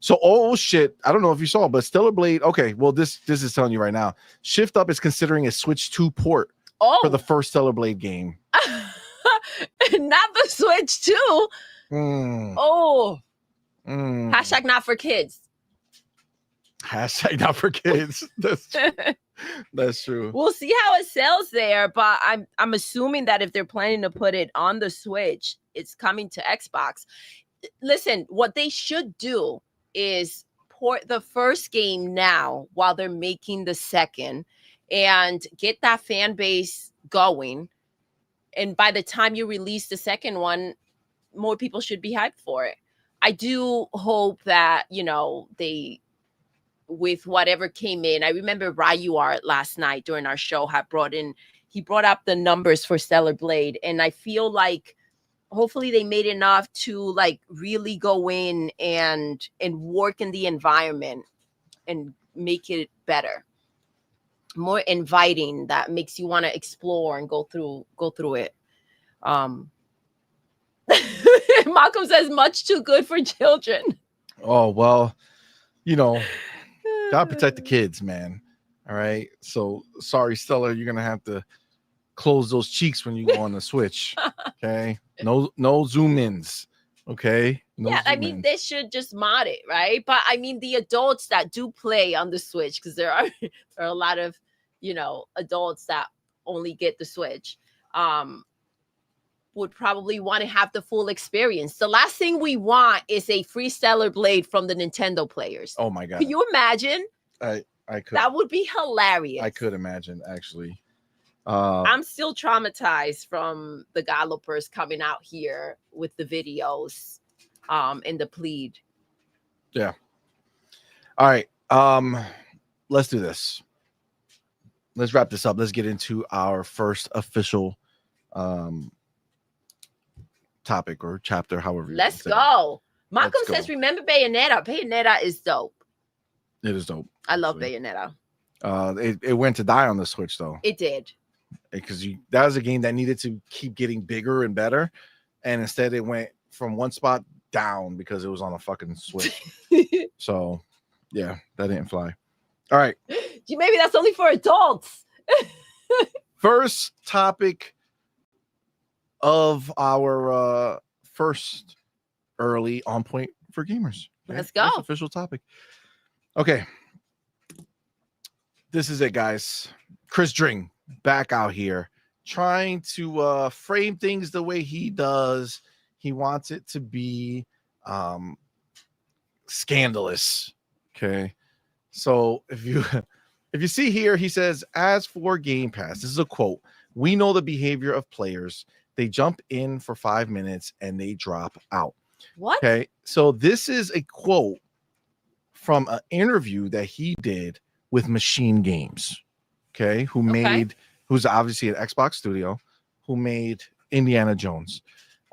So, oh shit, I don't know if you saw, but Stellar Blade, okay, well, this is telling you right now. Shift Up is considering a Switch 2 port for the first Stellar Blade game. Not the Switch 2. Hashtag not for kids. Hashtag not for kids. That's true. We'll see how it sells there, but I'm assuming that if they're planning to put it on the Switch, it's coming to Xbox. Listen, what they should do is port the first game now while they're making the second and get that fan base going. And by the time you release the second one, more people should be hyped for it. I do hope that, they, with whatever came in, I remember Ryu Art last night during our show he brought up the numbers for Stellar Blade. And I feel like hopefully they made enough to like really go in and work in the environment and make it better, more inviting, that makes you want to explore and go through it. Malcolm says much too good for children. Oh, well, gotta protect the kids, man. All right. So sorry, Stella, you're gonna have to close those cheeks when you go on the Switch. Okay. No zoom ins. Okay. I mean, they should just mod it, right? But I mean, the adults that do play on the Switch, because there are a lot of adults that only get the Switch, would probably want to have the full experience. The last thing we want is a free Stellar Blade from the Nintendo players. Oh my god. Can you imagine? I could. That would be hilarious. I could imagine, actually. I'm still traumatized from the gallopers coming out here with the videos and the plead. Yeah. All right. Let's do this. Let's wrap this up. Let's get into our first official topic or chapter, however. Let's go. Malcolm says, remember Bayonetta. Bayonetta is dope. It is dope. I love Bayonetta. It went to die on the Switch, though. It did. Because that was a game that needed to keep getting bigger and better. And instead it went from one spot down because it was on a fucking Switch. So, yeah, that didn't fly. All right. Maybe that's only for adults. First topic of our first early on point for gamers. Let's go. First official topic. Okay. This is it, guys. Chris Dring back out here trying to frame things the way he does. He wants it to be scandalous. Okay. So if you see here, he says, as for Game Pass, this is a quote. We know the behavior of players. They jump in for 5 minutes and they drop out. What? Okay. So this is a quote from an interview that he did with Machine Games. Okay. Who's obviously an Xbox studio who made Indiana Jones.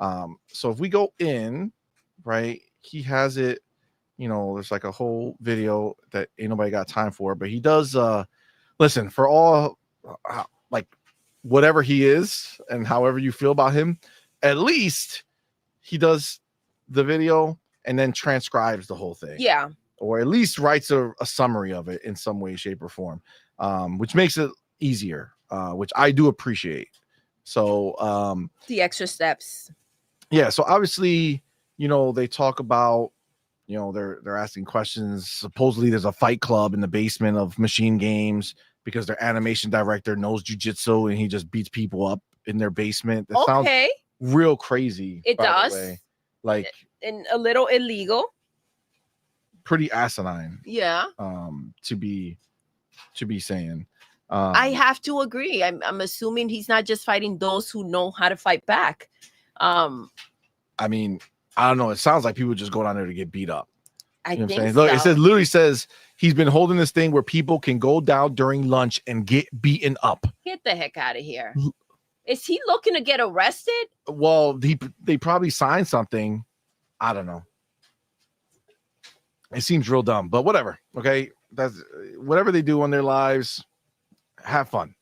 So if we go in, right, he has it, there's like a whole video that ain't nobody got time for, but he does listen, for all like whatever he is and however you feel about him, at least he does the video and then transcribes the whole thing. Yeah. Or at least writes a summary of it in some way, shape, or form, which makes it easier, which I do appreciate. So the extra steps. Yeah. So obviously, they talk about, they're asking questions. Supposedly there's a fight club in the basement of Machine Games because their animation director knows jujitsu and he just beats people up in their basement. That sounds real crazy. It does. Like, and a little illegal. Pretty asinine. Yeah. To be saying. I have to agree. I'm assuming he's not just fighting those who know how to fight back. I mean, I don't know. It sounds like people just go down there to get beat up. I think so. Look, it literally says he's been holding this thing where people can go down during lunch and get beaten up. Get the heck out of here. Is he looking to get arrested? Well, they probably signed something. I don't know. It seems real dumb, but whatever. Okay. That's whatever they do on their lives. Have fun.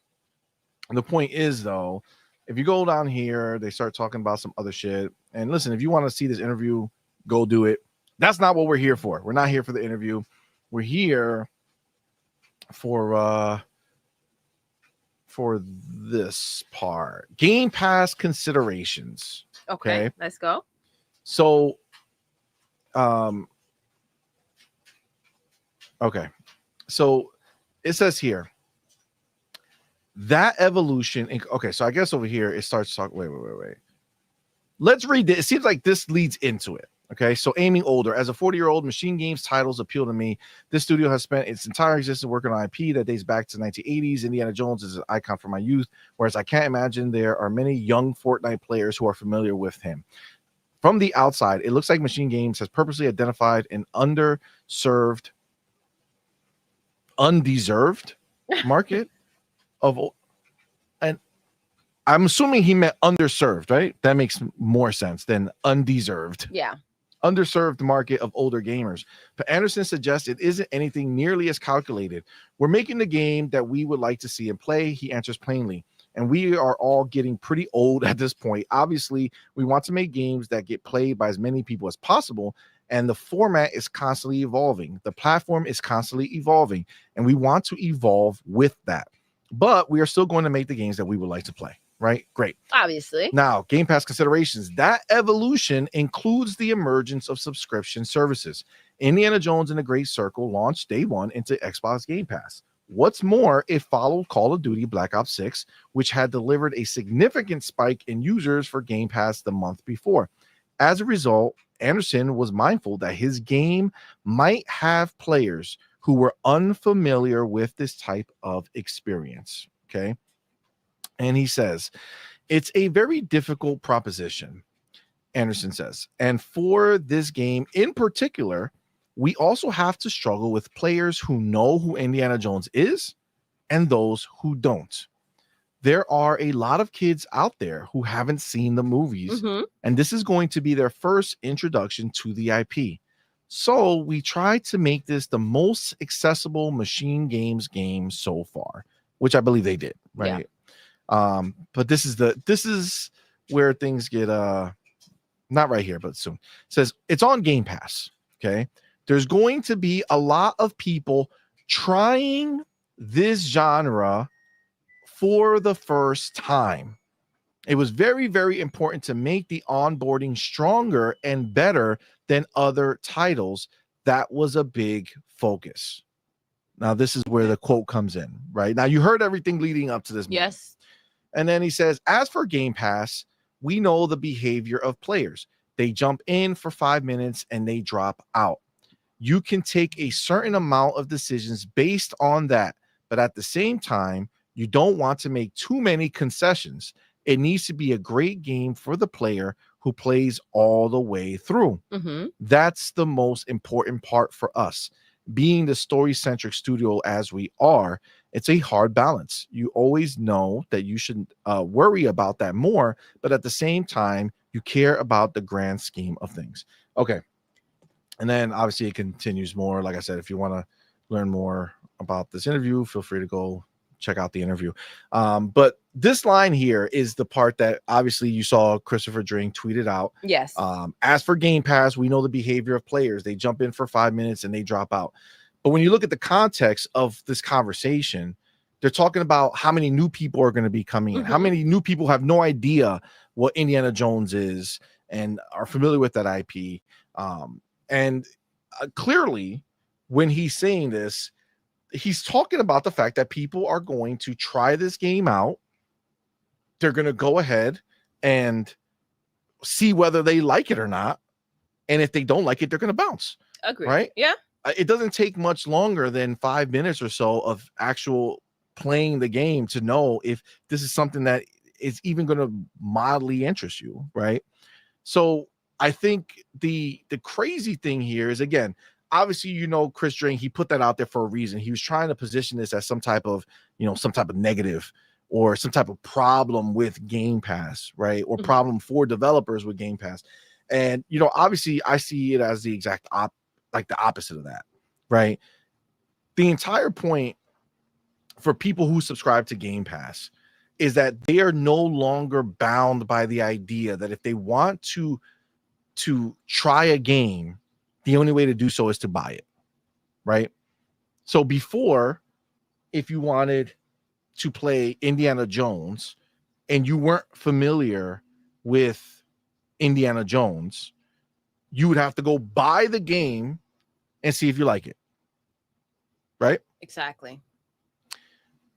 And the point is, though, if you go down here, they start talking about some other shit. And listen, if you want to see this interview, go do it. That's not what we're here for. We're not here for the interview. We're here for this part. Game Pass considerations. Okay. Let's go. So, okay. So it says here that evolution. Okay. So I guess over here it starts talking. Wait. Let's read it. It seems like this leads into it. Okay. So aiming older as a 40-year-old, Machine Games titles appeal to me. This studio has spent its entire existence working on IP that dates back to the 1980s. Indiana Jones is an icon for my youth, whereas I can't imagine there are many young Fortnite players who are familiar with him. From the outside, it looks like Machine Games has purposely identified an undeserved market of, and I'm assuming he meant underserved, right? That makes more sense than undeserved. Yeah. Underserved market of older gamers. But Anderson suggests it isn't anything nearly as calculated. We're making the game that we would like to see and play, he answers plainly. And we are all getting pretty old at this point. Obviously, we want to make games that get played by as many people as possible. And the format is constantly evolving. The platform is constantly evolving. And we want to evolve with that. But we are still going to make the games that we would like to play. Right? Great. Obviously. Now, Game Pass considerations. That evolution includes the emergence of subscription services. Indiana Jones and the Great Circle launched day one into Xbox Game Pass. What's more, it followed Call of Duty Black Ops 6, which had delivered a significant spike in users for Game Pass the month before. As a result, Anderson was mindful that his game might have players who were unfamiliar with this type of experience. Okay. And he says, it's a very difficult proposition, Anderson says. And for this game in particular, we also have to struggle with players who know who Indiana Jones is and those who don't. There are a lot of kids out there who haven't seen the movies, and this is going to be their first introduction to the IP. So we try to make this the most accessible machine games game so far, which I believe they did, right? Yeah. But this is where things get not right here, but soon. It says it's on Game Pass. Okay. There's going to be a lot of people trying this genre for the first time. It was very, very important to make the onboarding stronger and better than other titles. That was a big focus. Now, this is where the quote comes in, right? Now, you heard everything leading up to this. Yes. And then he says, as for Game Pass, we know the behavior of players. They jump in for 5 minutes and they drop out. You can take a certain amount of decisions based on that, but at the same time, you don't want to make too many concessions. It needs to be a great game for the player who plays all the way through. That's the most important part for us. Being the story-centric studio as we are, it's a hard balance. You always know that you should worry about that more, but at the same time, you care about the grand scheme of things. Okay. And then obviously it continues more. Like I said, if you want to learn more about this interview, feel free to go check out the interview. But this line here is the part that obviously you saw Christopher Dring tweeted out. Yes. As for Game Pass, we know the behavior of players. They jump in for 5 minutes and they drop out. But when you look at the context of this conversation, they're talking about how many new people are going to be coming in. How many new people have no idea what Indiana Jones is and are familiar with that IP. And clearly, when he's saying this, he's talking about the fact that people are going to try this game out. They're going to go ahead and see whether they like it or not. And if they don't like it, they're going to bounce. Agree. Right? Yeah. It doesn't take much longer than 5 minutes or so of actual playing the game to know if this is something that is even going to mildly interest you. Right? So I think the crazy thing here is, again, obviously, Chris Dring, he put that out there for a reason. He was trying to position this as some type of negative or some type of problem with Game Pass, right? Or problem for developers with Game Pass. And, obviously I see it as the exact the opposite of that, right? The entire point for people who subscribe to Game Pass is that they are no longer bound by the idea that if they want to try a game, the only way to do so is to buy it, right? So before, if you wanted to play Indiana Jones and you weren't familiar with Indiana Jones, you would have to go buy the game and see if you like it, right? Exactly.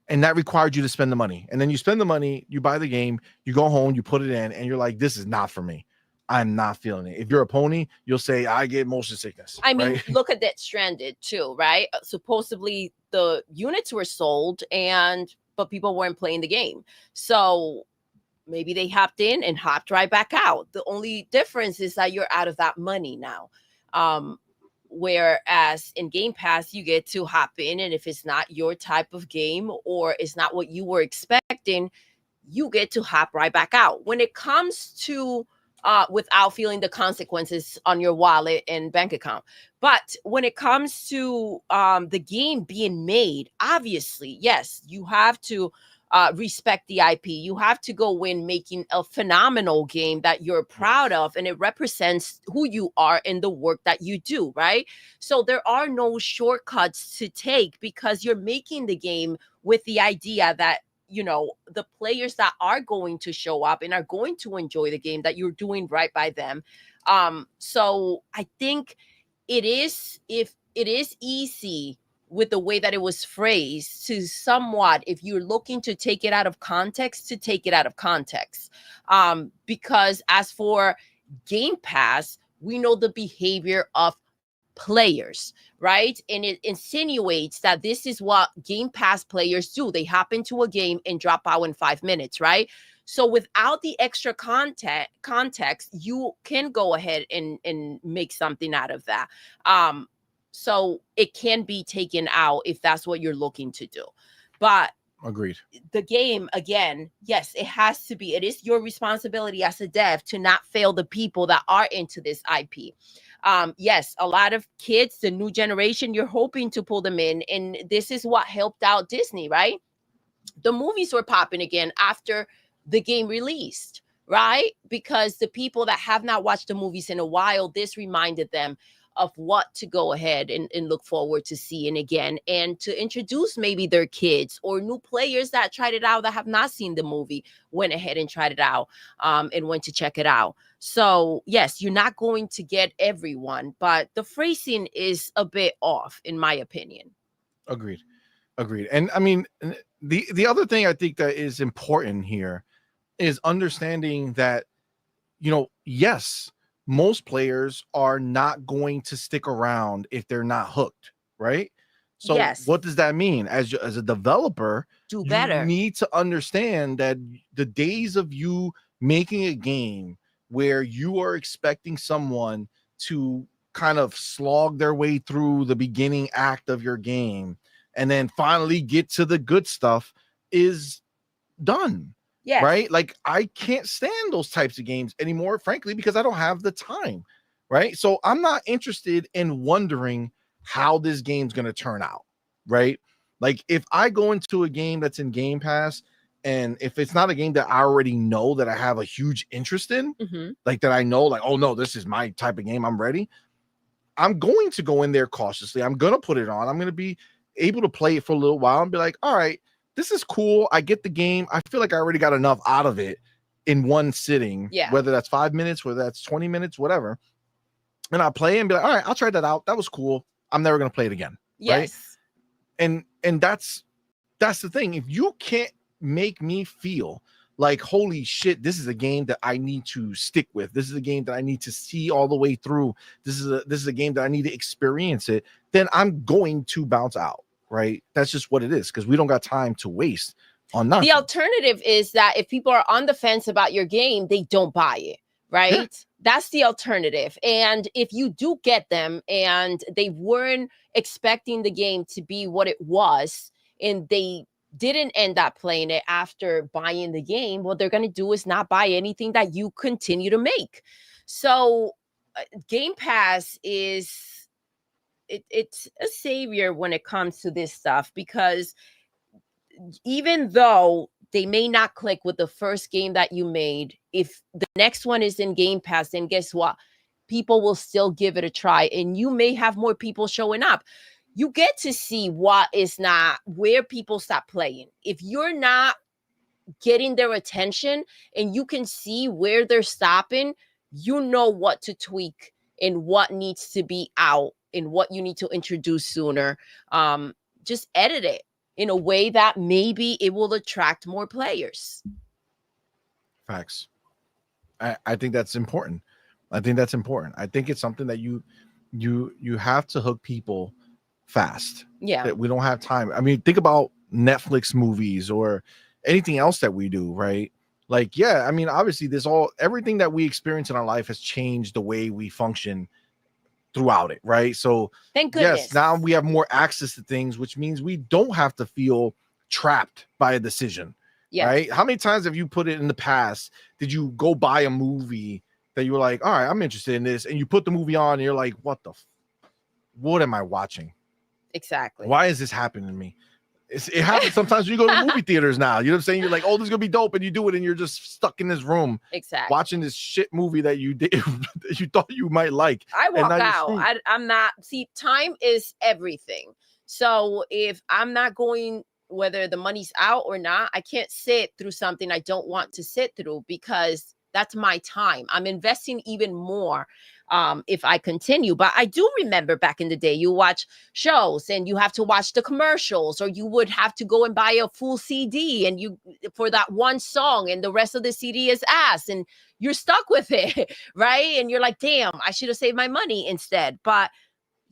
And that required you to spend the money. And then you spend the money, you buy the game, you go home, you put it in, and you're like, this is not for me. I'm not feeling it. If you're a pony, you'll say, I get motion sickness. I mean, right? Look at that Stranded too, right? Supposedly the units were sold but people weren't playing the game. So maybe they hopped in and hopped right back out. The only difference is that you're out of that money now. Whereas in Game Pass, you get to hop in, and if it's not your type of game or it's not what you were expecting, you get to hop right back out. When it comes to without feeling the consequences on your wallet and bank account. But when it comes to the game being made, obviously, yes, you have to respect the IP. You have to go in making a phenomenal game that you're proud of, and it represents who you are in the work that you do, right? So there are no shortcuts to take because you're making the game with the idea that the players that are going to show up and are going to enjoy the game, that you're doing right by them. So I think if it is easy with the way that it was phrased to somewhat, if you're looking to take it out of context, to take it out of context. Because as for Game Pass, we know the behavior of players, right? And it insinuates that this is what Game Pass players do. They hop into a game and drop out in 5 minutes, right? So without the extra context, you can go ahead and make something out of that. So it can be taken out if that's what you're looking to do. But agreed. The game, again, yes, it has to be. It is your responsibility as a dev to not fail the people that are into this IP. Yes, a lot of kids, the new generation, you're hoping to pull them in. And this is what helped out Disney, right? The movies were popping again after the game released, right? Because the people that have not watched the movies in a while, this reminded them of what to go ahead and look forward to seeing again, and to introduce maybe their kids or new players that tried it out that have not seen the movie, went ahead and tried it out, and went to check it out. So yes, you're not going to get everyone, but the phrasing is a bit off, in my opinion. Agreed. And I mean, the other thing I think that is important here is understanding that, yes, most players are not going to stick around if they're not hooked, right? So Yes. what does that mean? As a developer, Do better. You need to understand that the days of you making a game where you are expecting someone to kind of slog their way through the beginning act of your game and then finally get to the good stuff is done. Yes. Right? Like, I can't stand those types of games anymore, frankly, because I don't have the time. Right? So I'm not interested in wondering how this game's going to turn out. Right? Like, if I go into a game that's in Game Pass, and if it's not a game that I already know that I have a huge interest in, like that I know, like, oh no, this is my type of game, I'm ready, I'm going to go in there cautiously. I'm going to put it on. I'm going to be able to play it for a little while and be like, all right, this is cool. I get the game. I feel like I already got enough out of it in one sitting, whether that's 5 minutes, whether that's 20 minutes, whatever. And I'll play and be like, all right, I'll try that out. That was cool. I'm never going to play it again. Yes. Right? And that's the thing. If you can't make me feel like, holy shit, this is a game that I need to stick with. This is a game that I need to see all the way through. This is a game that I need to experience it. Then I'm going to bounce out. Right? That's just what it is, because we don't got time to waste on nothing. The alternative is that if people are on the fence about your game, they don't buy it, right? Yeah. That's the alternative. And if you do get them and they weren't expecting the game to be what it was, and they didn't end up playing it after buying the game, what they're going to do is not buy anything that you continue to make. So Game Pass is... it's a savior when it comes to this stuff, because even though they may not click with the first game that you made, if the next one is in Game Pass, then guess what? People will still give it a try, and you may have more people showing up. You get to see what is not, where people stop playing. If you're not getting their attention and you can see where they're stopping, you know what to tweak and what needs to be out and what you need to introduce sooner. Just edit it in a way that maybe it will attract more players. Facts. I think that's important. I think it's something that you have to hook people fast. Yeah. That we don't have time. I mean, think about Netflix movies or anything else that we do, right? Like, yeah, I mean, obviously everything that we experience in our life has changed the way we function throughout it, right? So thank goodness. Yes, now we have more access to things, which means we don't have to feel trapped by a decision. Yes. Right? How many times have you put it in the past? Did you go buy a movie that you were like, all right, I'm interested in this, and you put the movie on and you're like, what am I watching? Exactly. Why is this happening to me? It happens sometimes when you go to movie theaters now. You know what I'm saying? You're like, oh, this is gonna be dope, and you do it, and you're just stuck in this room, watching this shit movie that you did that you thought you might like. I walk out. I'm not. See, time is everything. So if I'm not going, whether the money's out or not, I can't sit through something I don't want to sit through, because that's my time. I'm investing even more if I continue. But I do remember back in the day, you watch shows and you have to watch the commercials, or you would have to go and buy a full CD and you for that one song, and the rest of the CD is ass, and you're stuck with it, right? And you're like, damn, I should have saved my money instead. But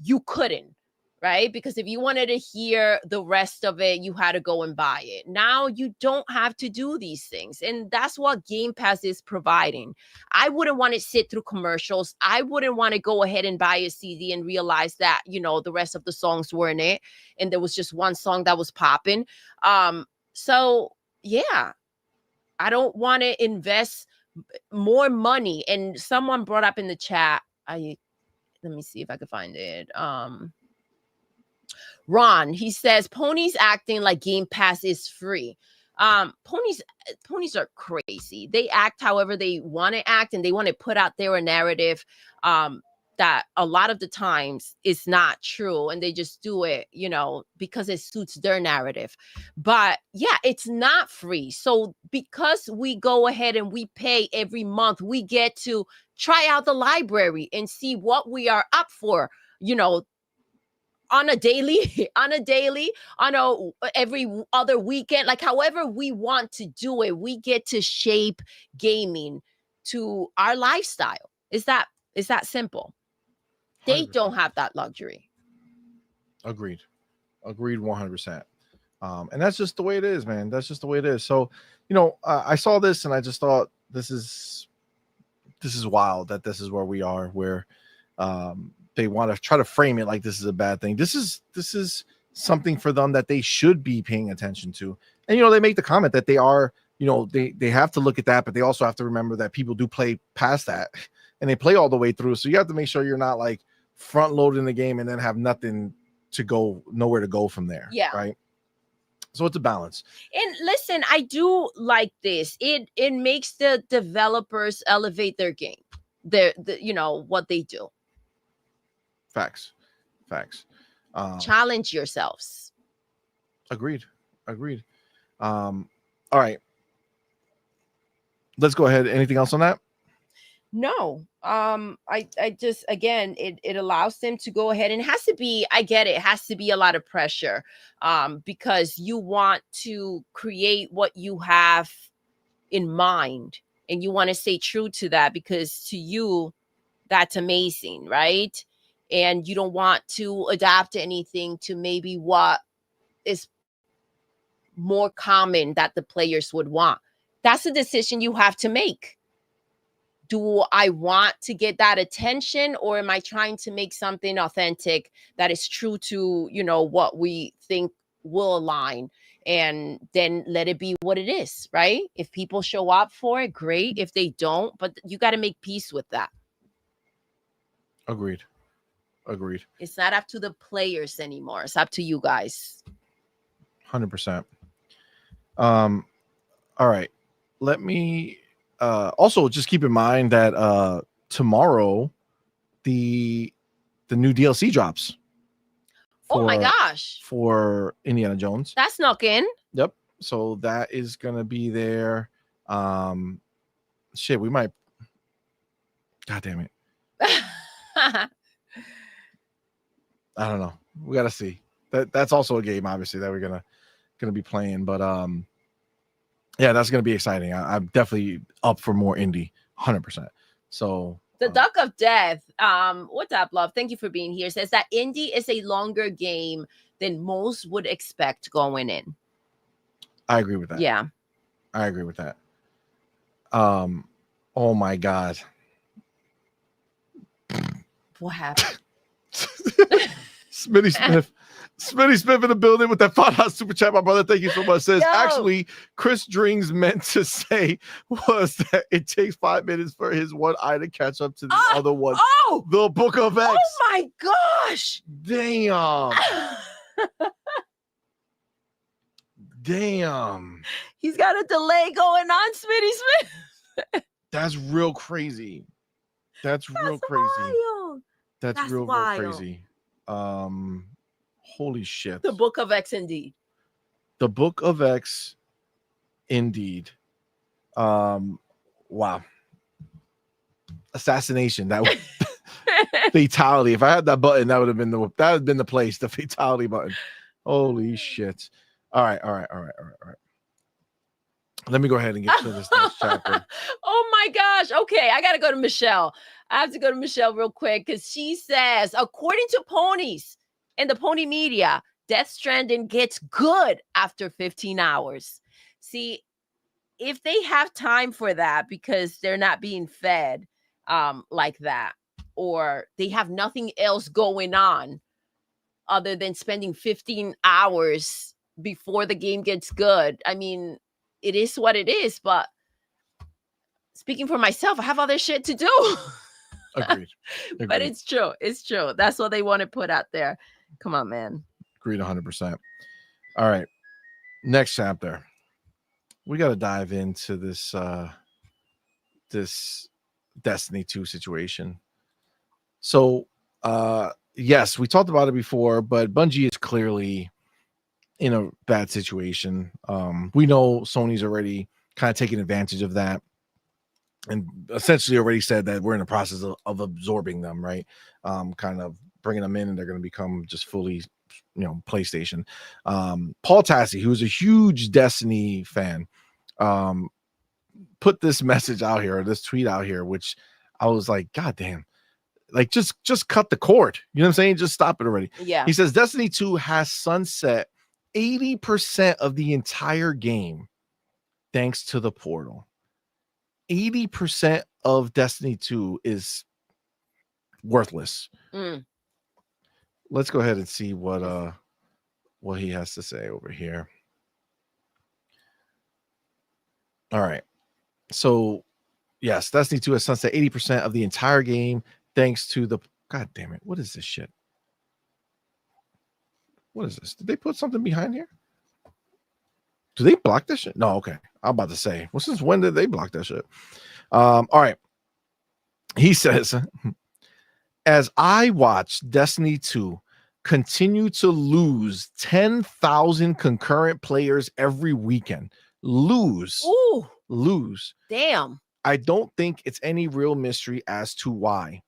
you couldn't, right? Because if you wanted to hear the rest of it, you had to go and buy it. Now you don't have to do these things. And that's what Game Pass is providing. I wouldn't want to sit through commercials. I wouldn't want to go ahead and buy a CD and realize that, the rest of the songs were in it and there was just one song that was popping. So yeah, I don't want to invest more money. And someone brought up in the chat, let me see if I can find it. Ron, he says Pony's acting like Game Pass is free. Ponies are crazy. They act however they want to act, and they want to put out their narrative that a lot of the times is not true, and they just do it, because it suits their narrative. But yeah, it's not free. So because we go ahead and we pay every month, we get to try out the library and see what we are up for, on a daily, on every other weekend, like however we want to do it. We get to shape gaming to our lifestyle. It's that simple. 100%. They don't have that luxury. Agreed 100%. And that's just the way it is, man. That's just the way it is. So I saw this and I just thought this is wild that this is where we are, where they want to try to frame it like this is a bad thing. This is something for them that they should be paying attention to. And they make the comment that they are, they have to look at that, but they also have to remember that people do play past that and they play all the way through. So you have to make sure you're not like front loading the game and then have nowhere to go from there. Yeah. Right. So it's a balance. And listen, I do like this. It makes the developers elevate their game, what they do. Facts. Challenge yourselves. Agreed. All right. Let's go ahead. Anything else on that? No. I just, again, it allows them to go ahead, and it has to be, I get it has to be a lot of pressure, because you want to create what you have in mind and you want to stay true to that, because to you, that's amazing, right? And you don't want to adapt anything to maybe what is more common that the players would want. That's a decision you have to make. Do I want to get that attention, or am I trying to make something authentic that is true to, what we think will align, and then let it be what it is, right? If people show up for it, great. If they don't, but you got to make peace with that. Agreed. It's not up to the players anymore. It's up to you guys. 100%. All right. Let me also just keep in mind that tomorrow the new DLC drops. Oh my gosh. For Indiana Jones. That snuck in. Yep. So that is gonna be there. We might. God damn it. I don't know. We gotta see. That's also a game, obviously, that we're gonna be playing. But yeah, that's gonna be exciting. I'm definitely up for more indie, 100%. So the Duck of Death, what's up, love? Thank you for being here. Says that indie is a longer game than most would expect going in. I agree with that. Yeah, I agree with that. Oh my God. What happened? Smitty Smith in the building with that $5 super chat, my brother. Thank you so much. Says, actually, Chris Dring's meant to say was that it takes 5 minutes for his one eye to catch up to the other one. Oh, the Book of X. Oh my gosh. Damn. Damn. He's got a delay going on, Smitty Smith. That's real crazy. That's real crazy. Wild. That's real crazy. Holy shit. The Book of X, indeed. The Book of X, indeed. Wow. Assassination. Fatality. If I had that button, that would have been the place. The fatality button. Holy shit! All right. Let me go ahead and get to this next chapter. Oh my gosh. Okay, I gotta go to Michelle. I have to go to Michelle real quick because she says, according to ponies and the pony media, Death Stranding gets good after 15 hours. See, if they have time for that because they're not being fed like that, or they have nothing else going on other than spending 15 hours before the game gets good. I mean, it is what it is, but speaking for myself, I have other shit to do. Agreed. But it's true. It's true. That's what they want to put out there. Come on, man. Agreed 100%. All right. Next chapter. We got to dive into this this Destiny 2 situation. So, yes, we talked about it before, but Bungie is clearly in a bad situation. We know Sony's already kind of taking advantage of that and essentially already said that we're in the process of absorbing them, right? Kind of bringing them in, and they're going to become just fully, PlayStation. Paul Tassi, who's a huge Destiny fan, put this message out here, or this tweet out here, which I was like, God damn, like just cut the cord. You know what I'm saying? Just stop it already. Yeah. He says Destiny 2 has sunset 80% of the entire game thanks to the portal. 80% of Destiny 2 is worthless. Let's go ahead and see what he has to say over here. All right. So, yes, Destiny 2 has sunset 80% of the entire game thanks to the... God damn it. What is this shit? What is this? Did they put something behind here? Do they block this shit? No, okay. I'm about to say, well, since when did they block that shit? All right. He says, as I watch Destiny 2 continue to lose 10,000 concurrent players every weekend, lose. Damn. I don't think it's any real mystery as to why.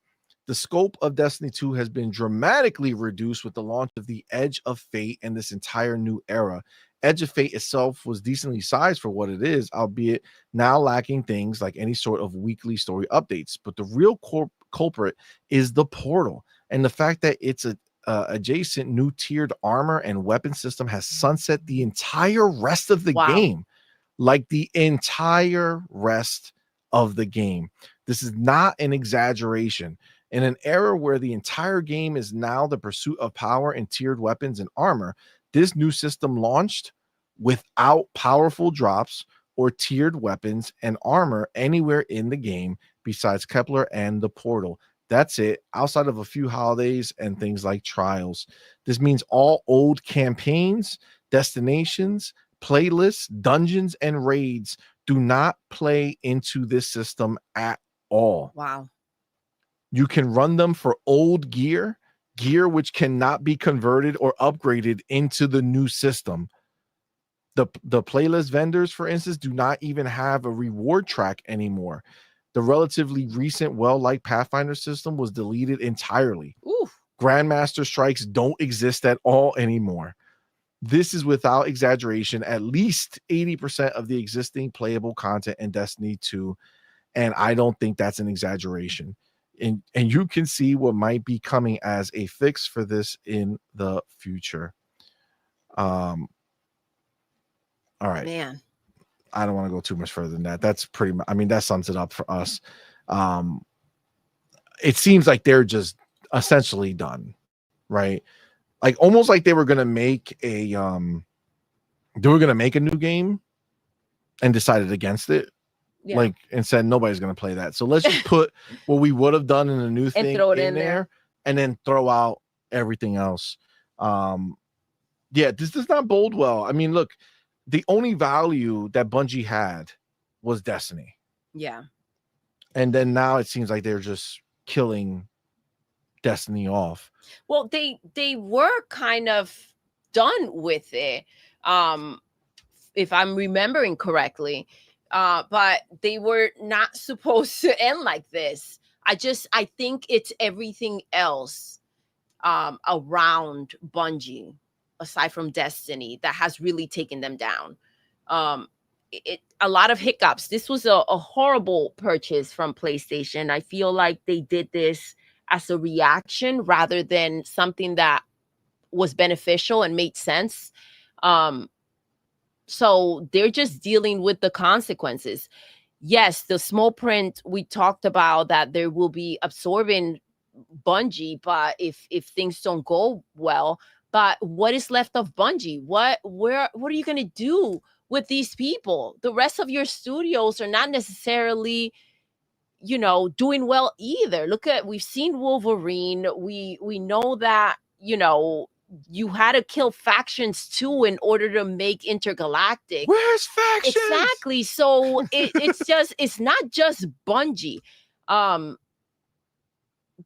The scope of Destiny 2 has been dramatically reduced with the launch of the Edge of Fate and this entire new era. Edge of Fate itself was decently sized for what it is, albeit now lacking things like any sort of weekly story updates. But the real culprit is the portal, and the fact that it's a adjacent new tiered armor and weapon system has sunset the entire rest of the game. Like the entire rest of the game. This is not an exaggeration. In an era where the entire game is now the pursuit of power and tiered weapons and armor, this new system launched without powerful drops or tiered weapons and armor anywhere in the game besides Kepler and the portal. That's it, outside of a few holidays and things like trials. This means all old campaigns, destinations, playlists, dungeons, and raids do not play into this system at all. Wow. You can run them for old gear which cannot be converted or upgraded into the new system. The playlist vendors, for instance, do not even have a reward track anymore. The relatively recent well-liked Pathfinder system was deleted entirely. Oof. Grandmaster strikes don't exist at all anymore. This is without exaggeration at least 80% of the existing playable content in Destiny 2, and I don't think that's an exaggeration. And you can see what might be coming as a fix for this in the future. All right, man. I don't want to go too much further than that. That's pretty much, I mean, that sums it up for us. It seems like they're just essentially done, right? Like almost like they were going to make a new game and decided against it. Yeah. Like, and said nobody's going to play that. So let's just put what we would have done in a new thing throw it in there and then throw out everything else. Yeah, this does not bode well. I mean, look, the only value that Bungie had was Destiny. Yeah. And then now it seems like they're just killing Destiny off. Well, they were kind of done with it, if I'm remembering correctly. But they were not supposed to end like this. I think it's everything else around Bungie, aside from Destiny, that has really taken them down. A lot of hiccups. This was a horrible purchase from PlayStation. I feel like they did this as a reaction rather than something that was beneficial and made sense. So they're just dealing with the consequences. Yes, the small print we talked about that there will be absorbing Bungie, but if things don't go well, but what is left of Bungie? What are you going to do with these people? The rest of your studios are not necessarily, doing well either. We've seen Wolverine. We know that, you had to kill factions too in order to make Intergalactic. Where's factions? Exactly. So it's not just Bungie.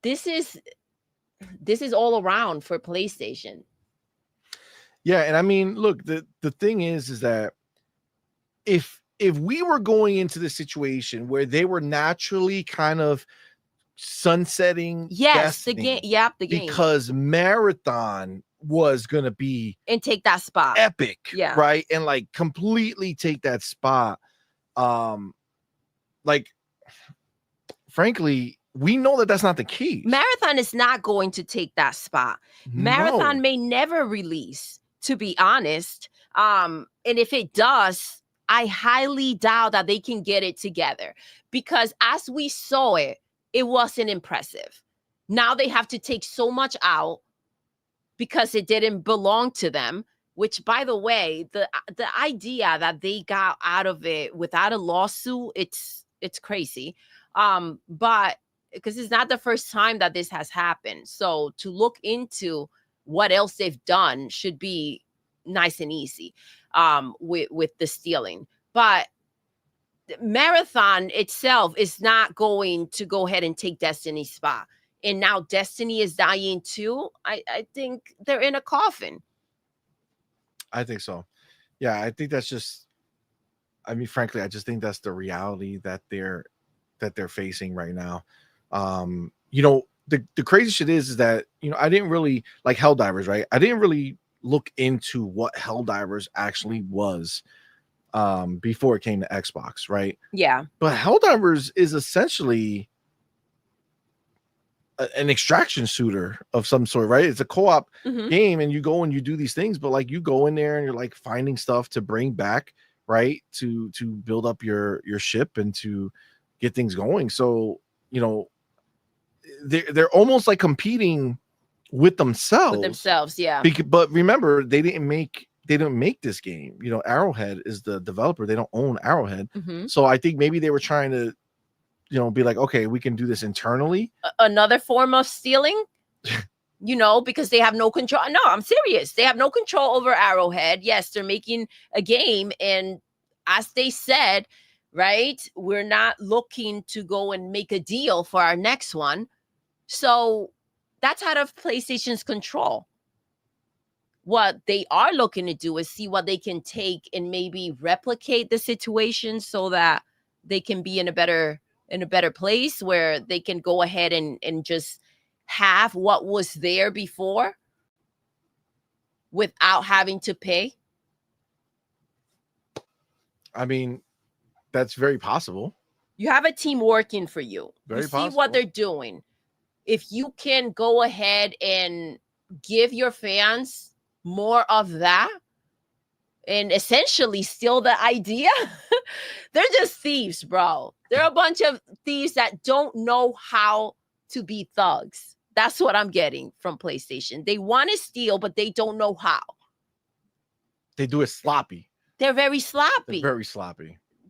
This is all around for PlayStation. Yeah, and I mean, look, the thing is that if we were going into the situation where they were naturally kind of sunsetting, yes, Destiny, the game, because Marathon was gonna be and take that spot, epic, yeah, right, and like completely take that spot. Like, frankly, we know that that's not the case. Marathon is not going to take that spot. Marathon may never release, to be honest. And if it does, I highly doubt that they can get it together, because as we saw it wasn't impressive. Now they have to take so much out because it didn't belong to them, which, by the way, the idea that they got out of it without a lawsuit, it's crazy. But because it's not the first time that this has happened. So to look into what else they've done should be nice and easy with the stealing. But Marathon itself is not going to go ahead and take Destiny's spot. And now Destiny is dying too. I think they're in a coffin. I think so. Yeah, I think that's just, I mean, frankly, I just think that's the reality that they're facing right now. The crazy shit is that, I didn't really like Helldivers, right? I didn't really look into what Helldivers actually was before it came to Xbox, right? Yeah. But Helldivers is essentially an extraction shooter of some sort, right? It's a co-op game, and you go and you do these things, but like you go in there and you're like finding stuff to bring back, right? To build up your ship and to get things going. So, they're almost like competing with themselves. Yeah. But remember, they didn't make this game. Arrowhead is the developer. They don't own Arrowhead. So I think maybe they were trying to, be like, okay, we can do this internally. Another form of stealing, because they have no control. No, I'm serious. They have no control over Arrowhead. Yes, they're making a game. And as they said, right, we're not looking to go and make a deal for our next one. So that's out of PlayStation's control. What they are looking to do is see what they can take and maybe replicate the situation so that they can be in a better place where they can go ahead and just have what was there before without having to pay. I mean, that's very possible. You have a team working for you. Very you possible. See what they're doing. If you can go ahead and give your fans more of that and essentially steal the idea, they're just thieves, bro. They're a bunch of thieves that don't know how to be thugs. That's what I'm getting from PlayStation. They want to steal, but they don't know how. They do it sloppy. They're very sloppy.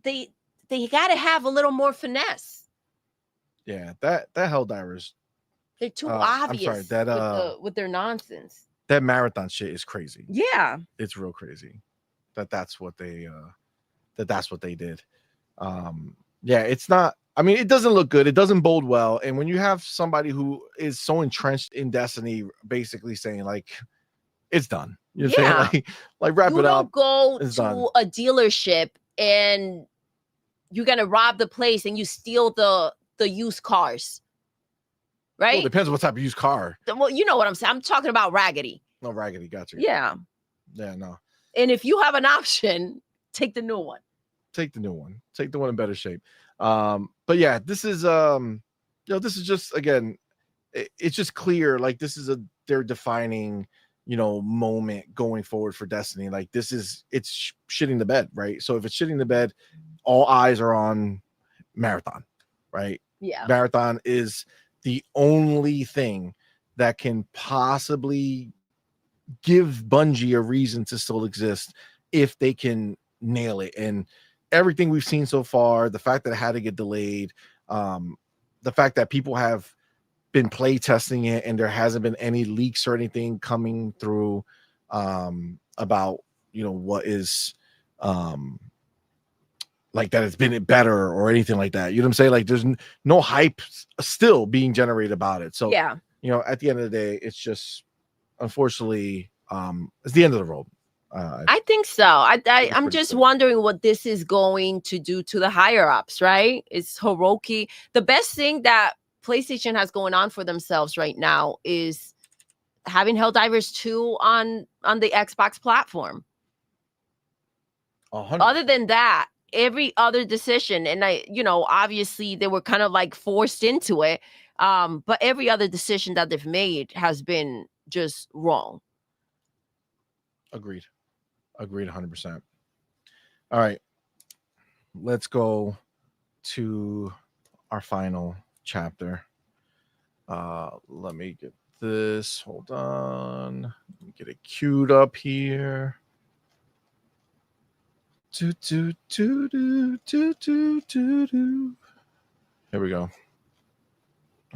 They got to have a little more finesse. Yeah, that Helldivers. They're too obvious. I'm sorry, with their nonsense. That Marathon shit is crazy. Yeah, it's real crazy. That's what they did. Yeah, it's not. I mean, it doesn't look good. It doesn't bode well. And when you have somebody who is so entrenched in Destiny, basically saying like, it's done. You're saying like wrap it up. You don't go to a dealership and you're gonna rob the place and you steal the used cars. right? Well, it depends on what type of used car. Well, you know what I'm saying. I'm talking about raggedy. No, raggedy. Got you. Yeah. Yeah, no. And if you have an option, take the new one. Take the new one. Take the one in better shape. But yeah, this is this is just, again, it's just clear, like this is they're defining, moment going forward for Destiny. Like it's shitting the bed, right? So if it's shitting the bed, all eyes are on Marathon, right? Yeah. Marathon is the only thing that can possibly give Bungie a reason to still exist if they can nail it. And everything we've seen so far, the fact that it had to get delayed, the fact that people have been play testing it and there hasn't been any leaks or anything coming through about what is like that it's been better or anything like that. You know what I'm saying? Like there's no hype still being generated about it. So yeah, at the end of the day, it's just, unfortunately, it's the end of the road. I think so. I'm just wondering what this is going to do to the higher ups, right? It's Hiroki. The best thing that PlayStation has going on for themselves right now is having Helldivers 2 on the Xbox platform. 100%. Other than that, every other decision, and obviously they were kind of like forced into it, but every other decision that they've made has been just wrong. Agreed 100%. All right, let's go to our final chapter. Let me get this, hold on, let me get it queued up here. Here we go.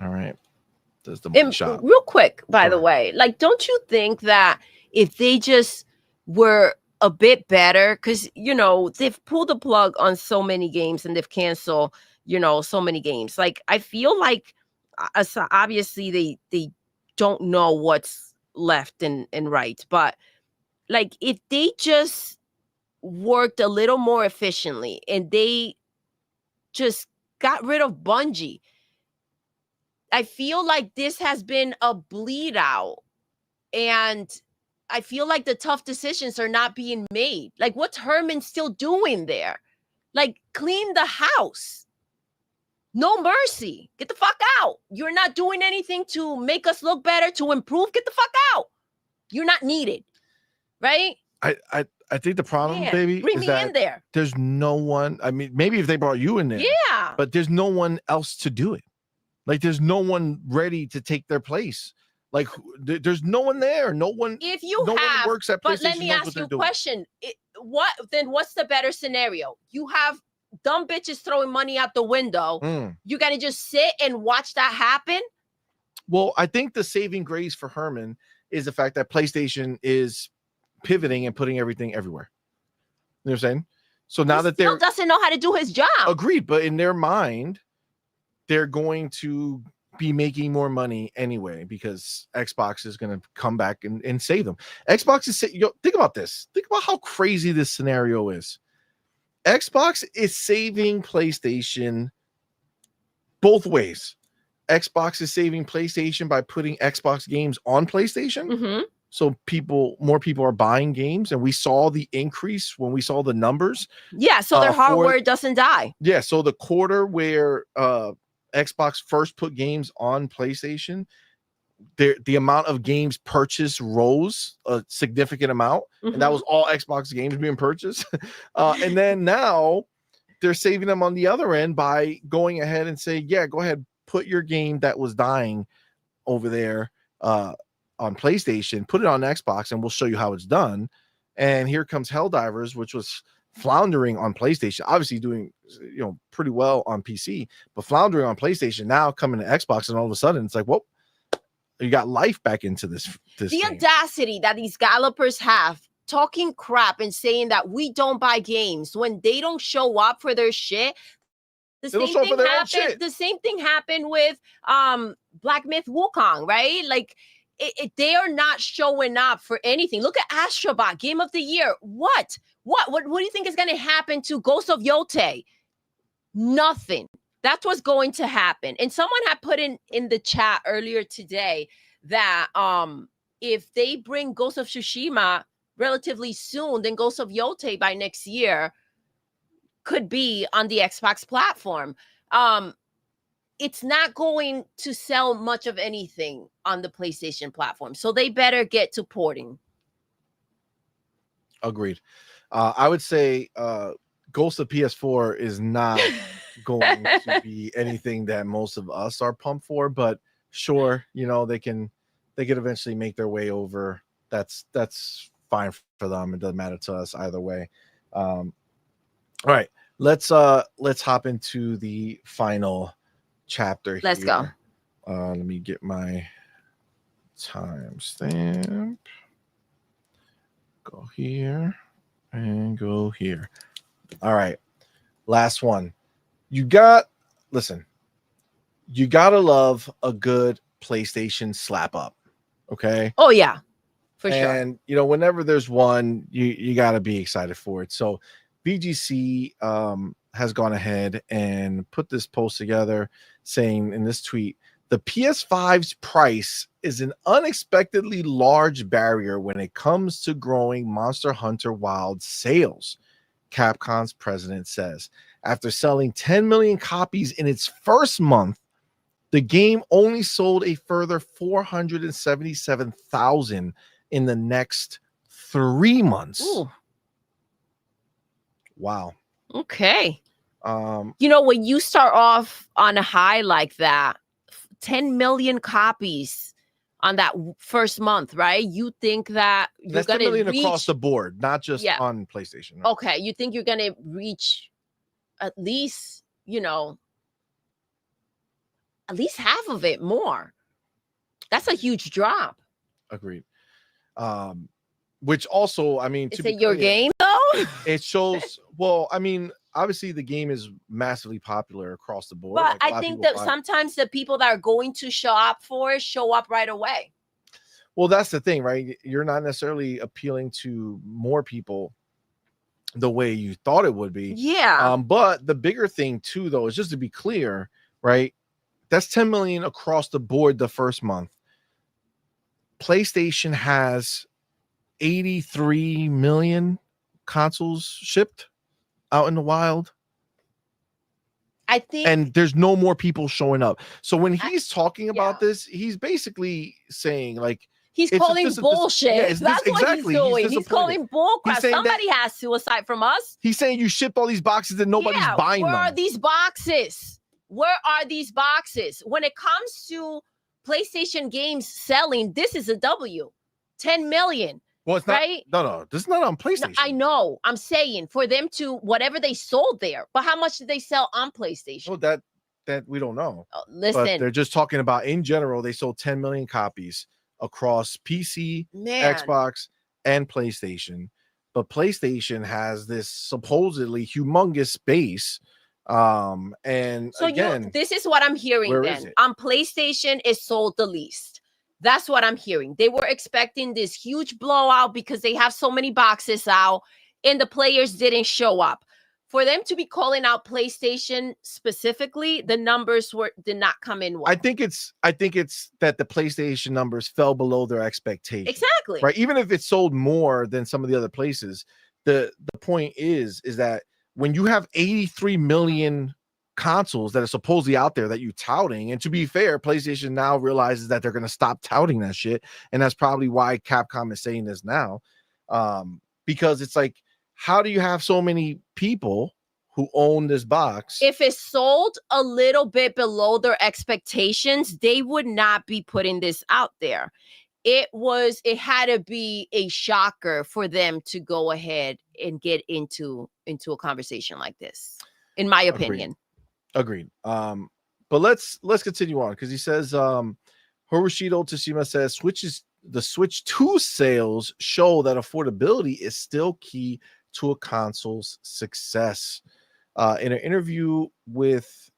All right, there's the shot. Real quick, by the way, like, don't you think that if they just were a bit better, because they've pulled the plug on so many games and they've canceled so many games, like I feel like obviously they don't know what's left and right, but like if they just worked a little more efficiently and they just got rid of Bungie, I feel like this has been a bleed out, and I feel like the tough decisions are not being made. Like, what's Herman still doing there? Like, clean the house. No mercy. Get the fuck out. You're not doing anything to make us look better, to improve. Get the fuck out. You're not needed. Right? I think the problem, baby, bring is me that in there. There's no one. I mean, maybe if they brought you in there. Yeah. But there's no one else to do it. Like, there's no one ready to take their place. Like, there's no one there. No one. If you no have, one works at PlayStation. but let me ask you a question. What's the better scenario? You have dumb bitches throwing money out the window. You gotta just sit and watch that happen? Well, I think the saving grace for Herman is the fact that PlayStation is pivoting and putting everything everywhere. You know what I'm saying? So now that they're doesn't know how to do his job. Agreed, but in their mind, they're going to be making more money anyway because Xbox is going to come back and save them. Xbox is think about this. Think about how crazy this scenario is. Xbox is saving PlayStation both ways. Xbox is saving PlayStation by putting Xbox games on PlayStation. Mm-hmm. So more people are buying games, and we saw the increase when we saw the numbers. Yeah, so their hardware doesn't die. Yeah, so the quarter where Xbox first put games on PlayStation, the amount of games purchased rose a significant amount, and that was all Xbox games being purchased. And then now they're saving them on the other end by going ahead and saying, yeah, go ahead, put your game that was dying over there on PlayStation, put it on Xbox, and we'll show you how it's done. And here comes Helldivers, which was floundering on PlayStation, obviously doing pretty well on PC, but floundering on PlayStation, now coming to Xbox, and all of a sudden it's like, well, you got life back into this the thing. Audacity that these gallopers have, talking crap and saying that we don't buy games when they don't show up for their shit. The same thing happened with Black Myth Wukong, right? Like they are not showing up for anything. Look at Astrobot, Game of the Year. What do you think is going to happen to Ghost of Yote? Nothing. That's what's going to happen. And someone had put in the chat earlier today that if they bring Ghost of Tsushima relatively soon, then Ghost of Yote by next year could be on the Xbox platform. It's not going to sell much of anything on the PlayStation platform, so they better get to porting. Agreed. I would say Ghost of PS4 is not going to be anything that most of us are pumped for, but sure, you know, they can eventually make their way over. That's fine for them. It doesn't matter to us either way. All right, let's hop into the final chapter. Let's here. go. Let me get my timestamp. Go here and go here. All right, last one. You gotta love a good PlayStation slap up. Okay. Oh yeah, for sure. And you know, whenever there's one, you gotta be excited for it. So VGC has gone ahead and put this post together saying in this tweet, the PS5's price is an unexpectedly large barrier when it comes to growing Monster Hunter Wild sales, Capcom's president says. After selling 10 million copies in its first month, the game only sold a further 477,000 in the next 3 months. Ooh. Wow. Okay. You know, when you start off on a high like that, 10 million copies on that first month, right? You think that you're That's 10 gonna million reach across the board, not just on PlayStation. Right? Okay, you think you're gonna reach at least, you know, at least half of it more. That's a huge drop. Agreed. Which also, I mean, is it your game though? It shows. Well, I mean, obviously the game is massively popular across the board. But I think that sometimes the people that are going to show up for it show up right away. Well, that's the thing, right? You're not necessarily appealing to more people the way you thought it would be. Yeah. But the bigger thing too, though, is just to be clear, right? That's 10 million across the board the first month. PlayStation has 83 million consoles shipped out in the wild. I think, and there's no more people showing up. So when he's talking about this, he's basically saying like he's calling bullshit. That's what he's doing. He's calling bullcrap. Somebody has to, aside from us. He's saying you shipped all these boxes and nobody's buying them. Where are these boxes? Where are these boxes? When it comes to PlayStation games selling, this is a W. 10 million. Well, it's not, right? No, this is not on PlayStation. No, I know. I'm saying for them to whatever they sold there, but how much did they sell on PlayStation? Well, that we don't know. Listen, but they're just talking about in general. They sold 10 million copies across PC, Xbox, and PlayStation. But PlayStation has this supposedly humongous base. And so again, this is what I'm hearing. Then on PlayStation, it sold the least. That's what I'm hearing. They were expecting this huge blowout because they have so many boxes out and the players didn't show up. For them to be calling out PlayStation specifically, the numbers did not come in well. I think it's that the PlayStation numbers fell below their expectations. Exactly. Right. Even if it sold more than some of the other places, the point is that when you have 83 million consoles that are supposedly out there that you touting, and to be fair, PlayStation now realizes that they're going to stop touting that shit, and that's probably why Capcom is saying this now, because it's like, how do you have so many people who own this box? If it sold a little bit below their expectations, they would not be putting this out there. It had to be a shocker for them to go ahead and get into a conversation like this, in my opinion. Agreed. But let's continue on, because he says Hiroshito Tsushima says the Switch 2 sales show that affordability is still key to a console's success. In an interview with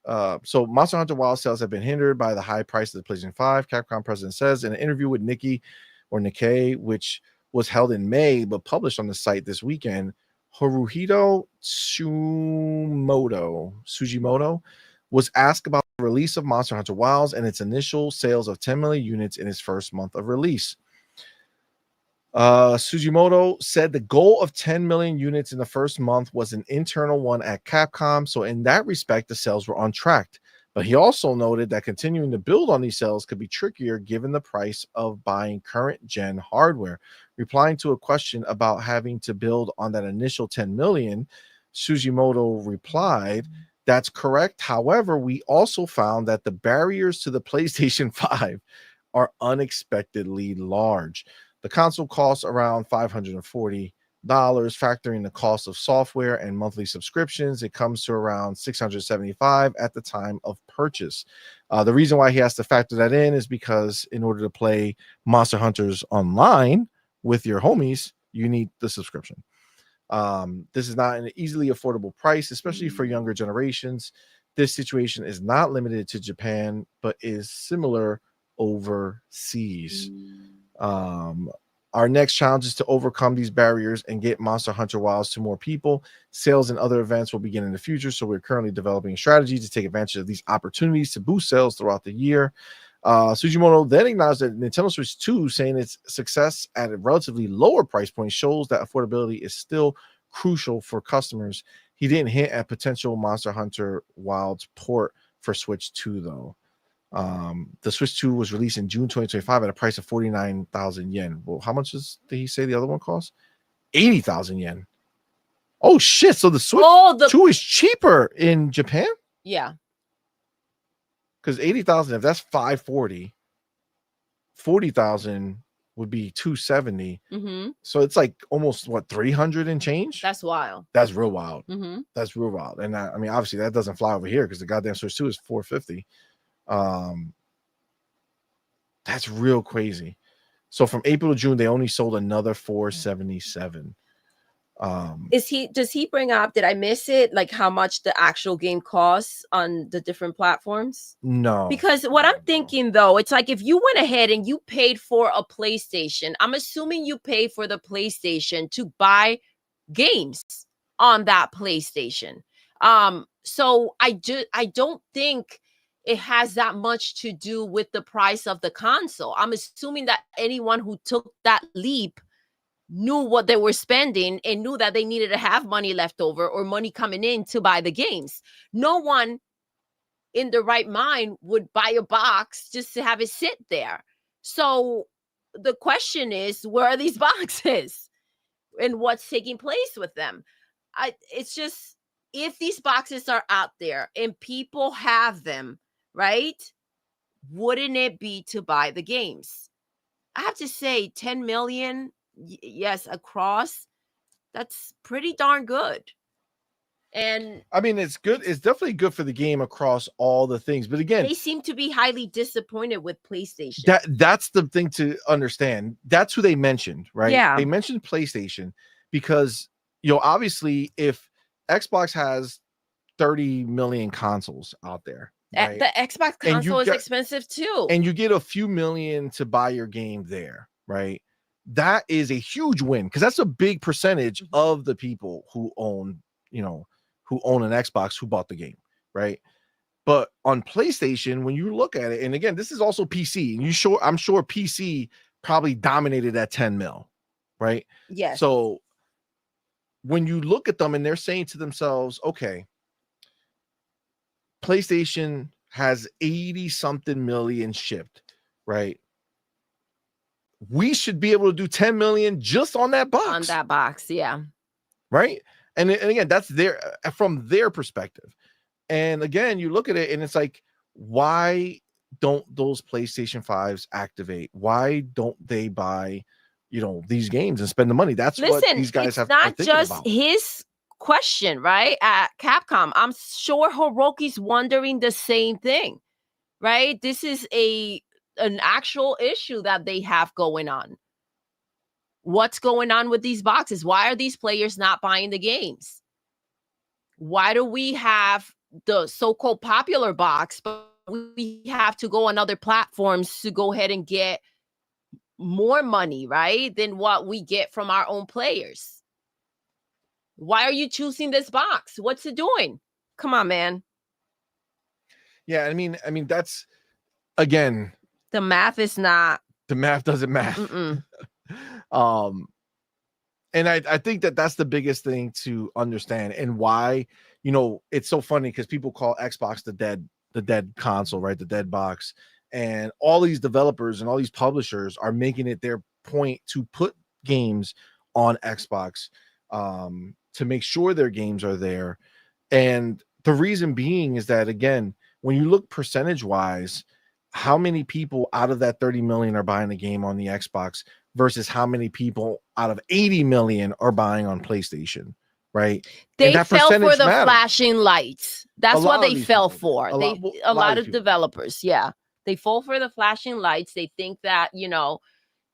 so Monster Hunter Wild sales have been hindered by the high price of the PlayStation 5, Capcom president says in an interview with Nikkei, which was held in May but published on the site this weekend. Haruhito Sugimoto was asked about the release of Monster Hunter Wilds and its initial sales of 10 million units in its first month of release. Sugimoto said the goal of 10 million units in the first month was an internal one at Capcom, so in that respect, the sales were on track. But he also noted that continuing to build on these sales could be trickier given the price of buying current gen hardware. Replying to a question about having to build on that initial 10 million, Sugimoto replied, "That's correct. However, we also found that the barriers to the PlayStation 5 are unexpectedly large. The console costs around $540, factoring the cost of software and monthly subscriptions. It comes to around $675 at the time of purchase. The reason why he has to factor that in is because in order to play Monster Hunters online with your homies, you need the subscription. This is not an easily affordable price, especially for younger generations. This situation is not limited to Japan, but is similar overseas. Our next challenge is to overcome these barriers and get Monster Hunter Wilds to more people. Sales and other events will begin in the future, so we're currently developing a strategy to take advantage of these opportunities to boost sales throughout the year." Sugimoto then acknowledged that Nintendo Switch 2, saying its success at a relatively lower price point shows that affordability is still crucial for customers. He didn't hint at potential Monster Hunter Wilds port for Switch 2, though. The Switch 2 was released in June 2025 at a price of 49,000 yen. Well, how much did he say the other one cost? 80,000 yen. Oh shit! So the Switch 2 is cheaper in Japan? Yeah. Because 80,000, if that's 540, 40,000 would be 270. Mm-hmm. So it's like almost what, 300 and change? That's wild. That's real wild. Mm-hmm. That's real wild. And I mean, obviously that doesn't fly over here because the goddamn Switch 2 is 450. That's real crazy. So from April to June, they only sold another 477. Does he bring up, did I miss it, like how much the actual game costs on the different platforms? No, because what I'm thinking though, it's like if you went ahead and you paid for a PlayStation, I'm assuming you paid for the PlayStation to buy games on that PlayStation. So I don't think it has that much to do with the price of the console. I'm assuming that anyone who took that leap knew what they were spending and knew that they needed to have money left over or money coming in to buy the games. No one in the right mind would buy a box just to have it sit there. So the question is, where are these boxes and what's taking place with them? It's just, if these boxes are out there and people have them, right? Wouldn't it be to buy the games? I have to say 10 million, yes, across, that's pretty darn good. And I mean, it's good. It's definitely good for the game across all the things. But again, they seem to be highly disappointed with PlayStation. That's the thing to understand. That's who they mentioned, right? Yeah. They mentioned PlayStation because, you know, obviously if Xbox has 30 million consoles out there, right? The Xbox console is expensive too. And you get a few million to buy your game there, right? That is a huge win because that's a big percentage of the people who own, you know, who own an Xbox who bought the game, right? But on PlayStation, when you look at it, and again, this is also PC, and I'm sure PC probably dominated that 10 mil, right? Yes. So when you look at them and they're saying to themselves, okay, PlayStation has 80 something million shipped, right? We should be able to do 10 million just on that box. On that box, yeah. Right? And again, that's from their perspective. And again, you look at it and it's like, why don't those PlayStation 5s activate? Why don't they buy, you know, these games and spend the money? That's what these guys have. Not just his question, right? At Capcom, I'm sure Hiroki's wondering the same thing, right? This is an actual issue that they have going on. What's going on with these boxes? Why are these players not buying the games? Why do we have the so-called popular box, but we have to go on other platforms to go ahead and get more money, right, than what we get from our own players? Why are you choosing this box? What's it doing? Come on, man. Yeah, I mean that's again, The math is not. the math doesn't math. Mm-mm. And I think that that's the biggest thing to understand, and why, you know, it's so funny because people call Xbox the dead console, right? The dead box. And all these developers and all these publishers are making it their point to put games on Xbox, to make sure their games are there. And the reason being is that, again, when you look percentage wise, how many people out of that 30 million are buying a game on the Xbox versus how many people out of 80 million are buying on PlayStation, right? And They that fell for percentage the matters. flashing lights. That's lot what of they these fell people do. for. A lot- A a lot lot of of people. developers, yeah. They fall for the flashing lights. They think that, you know,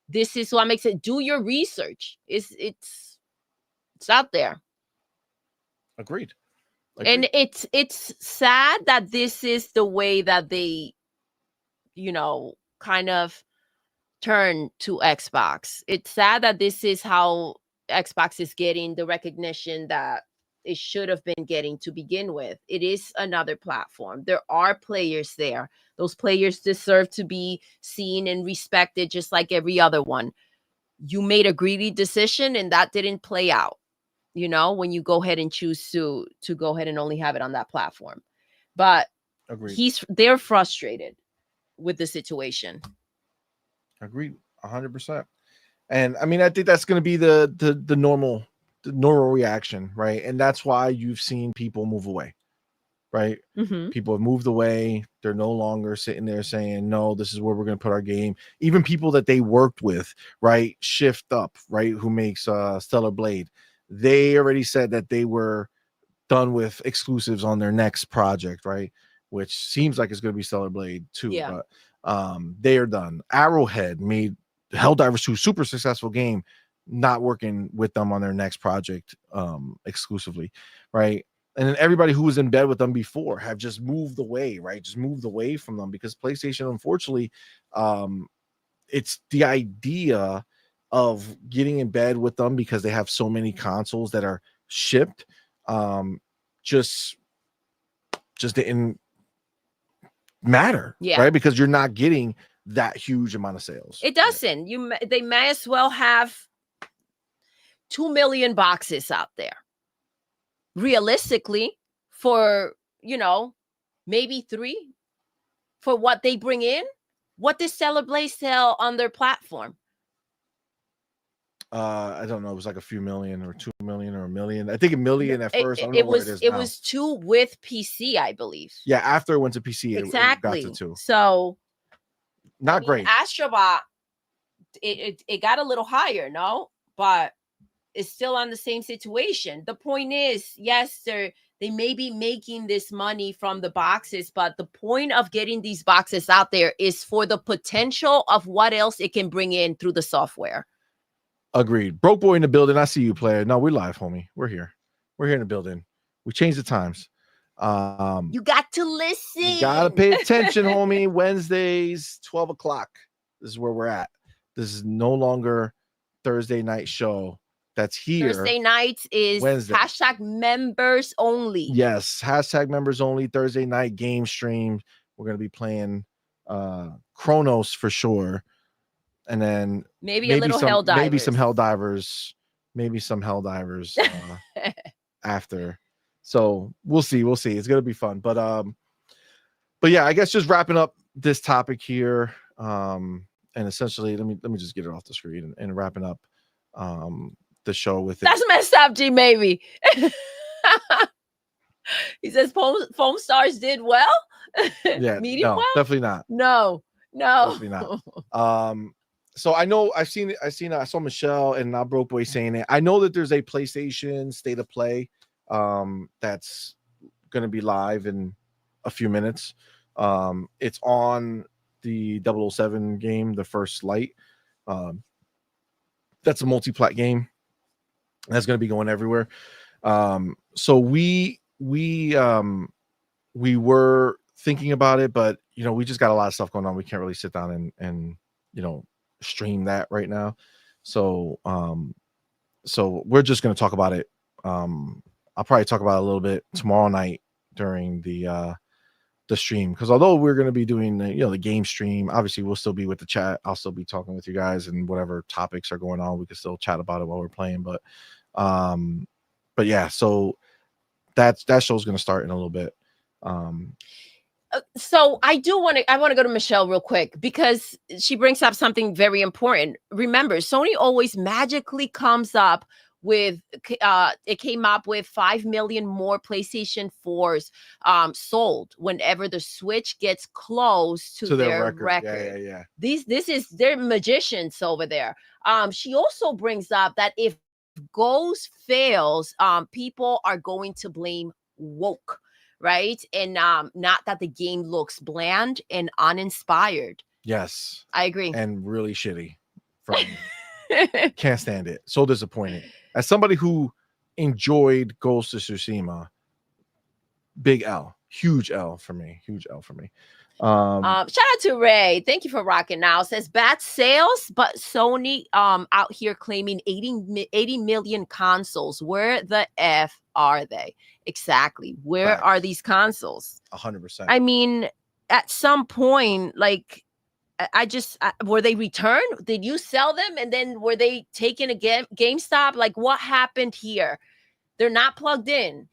this is what makes it. Do your research. It's out there. Agreed. And it's sad that this is the way that they, you know, kind of turn to Xbox. It's sad that this is how Xbox is getting the recognition that it should have been getting to begin with. It is another platform. There are players there. Those players deserve to be seen and respected just like every other one. You made a greedy decision and that didn't play out, you know, when you go ahead and choose to go ahead and only have it on that platform. But Agreed. they're frustrated with the situation. Agreed. 100%. And I mean, I think that's going to be the normal reaction, right? And that's why you've seen people move away, right? Mm-hmm. People have moved away. They're no longer sitting there saying, no, this is where we're going to put our game. Even people that they worked with, right? Shift Up, right? Who makes Stellar Blade. They already said that they were done with exclusives on their next project, right? Which seems like it's going to be Stellar Blade 2, Yeah. but they are done. Arrowhead made Helldivers 2, super successful game, not working with them on their next project exclusively, right? And then everybody who was in bed with them before have just moved away, right? Just moved away from them because PlayStation, unfortunately, it's the idea of getting in bed with them because they have so many consoles that are shipped, just didn't matter, Yeah. right? Because you're not getting that huge amount of sales. It doesn't. They may as well have 2 million boxes out there. Realistically, for, you know, maybe 3 for what they bring in. What does Stellar Blade sell on their platform? I don't know. It was like a few million or 2 million or a million. I think a million at first. I don't know It where was it is it now. was 2 with PC, I believe. Yeah, after it went to PC, Exactly. it got to 2. So Not great. Astrobot, it got a little higher, no, but it's still on the same situation. The point is, yes, they may be making this money from the boxes, but the point of getting these boxes out there is for the potential of what else it can bring in through the software. Agreed. Broke boy in the building. I see you, player. No, we're live, homie. We're here. We're here in the building. We changed the times. You got to listen. You gotta pay attention, homie. Wednesdays, 12 o'clock. This is where we're at. This is no longer Thursday night show. That's here. Thursday nights is Wednesday. hashtag members only. Yes, hashtag members only. Thursday night game stream. We're gonna be playing Chronos for sure. And then maybe a little Helldivers. Maybe some Helldivers. Maybe some Helldivers after. So we'll see. We'll see. It's gonna be fun. But yeah, I guess just wrapping up this topic here. And essentially, let me just get it off the screen and wrapping up the show with it. That's messed up, G maybe. He says Foam Stars did well. Yeah, medium well? Definitely not. No. Definitely not. So I know I saw Michelle and now Broke Boy saying it. I know that there's a PlayStation State of Play that's gonna be live in a few minutes. It's on the 007 game, The First Light. That's a multi-plat game that's gonna be going everywhere. So we were thinking about it, but you know, we just got a lot of stuff going on. We can't really sit down and you know, stream that right now. So we're just going to talk about it. I'll probably talk about it a little bit tomorrow night during the the stream, because although we're going to be doing the game stream, obviously we'll still be with the chat. I'll still be talking with you guys, and whatever topics are going on, we can still chat about it while we're playing. But yeah, so that show's going to start in a little bit. So I want to go to Michelle real quick, because she brings up something very important. Remember, Sony always magically comes up with it came up with 5 million more PlayStation 4s sold whenever the Switch gets close to their record. Yeah. This is, they're magicians over there. She also brings up that if Ghost fails, people are going to blame woke, right? And not that the game looks bland and uninspired. Yes, I agree. And really shitty. Can't stand it. So disappointing. As somebody who enjoyed Ghost of Tsushima, big L, huge L for me. Shout out to Ray. Thank you for rocking now. Says bad sales, but Sony out here claiming 80 million consoles. Where the F are they? Exactly. Where are these consoles? 100%. I mean, at some point, like, were they returned? Did you sell them? And then were they taken again? GameStop? Like, what happened here? They're not plugged in.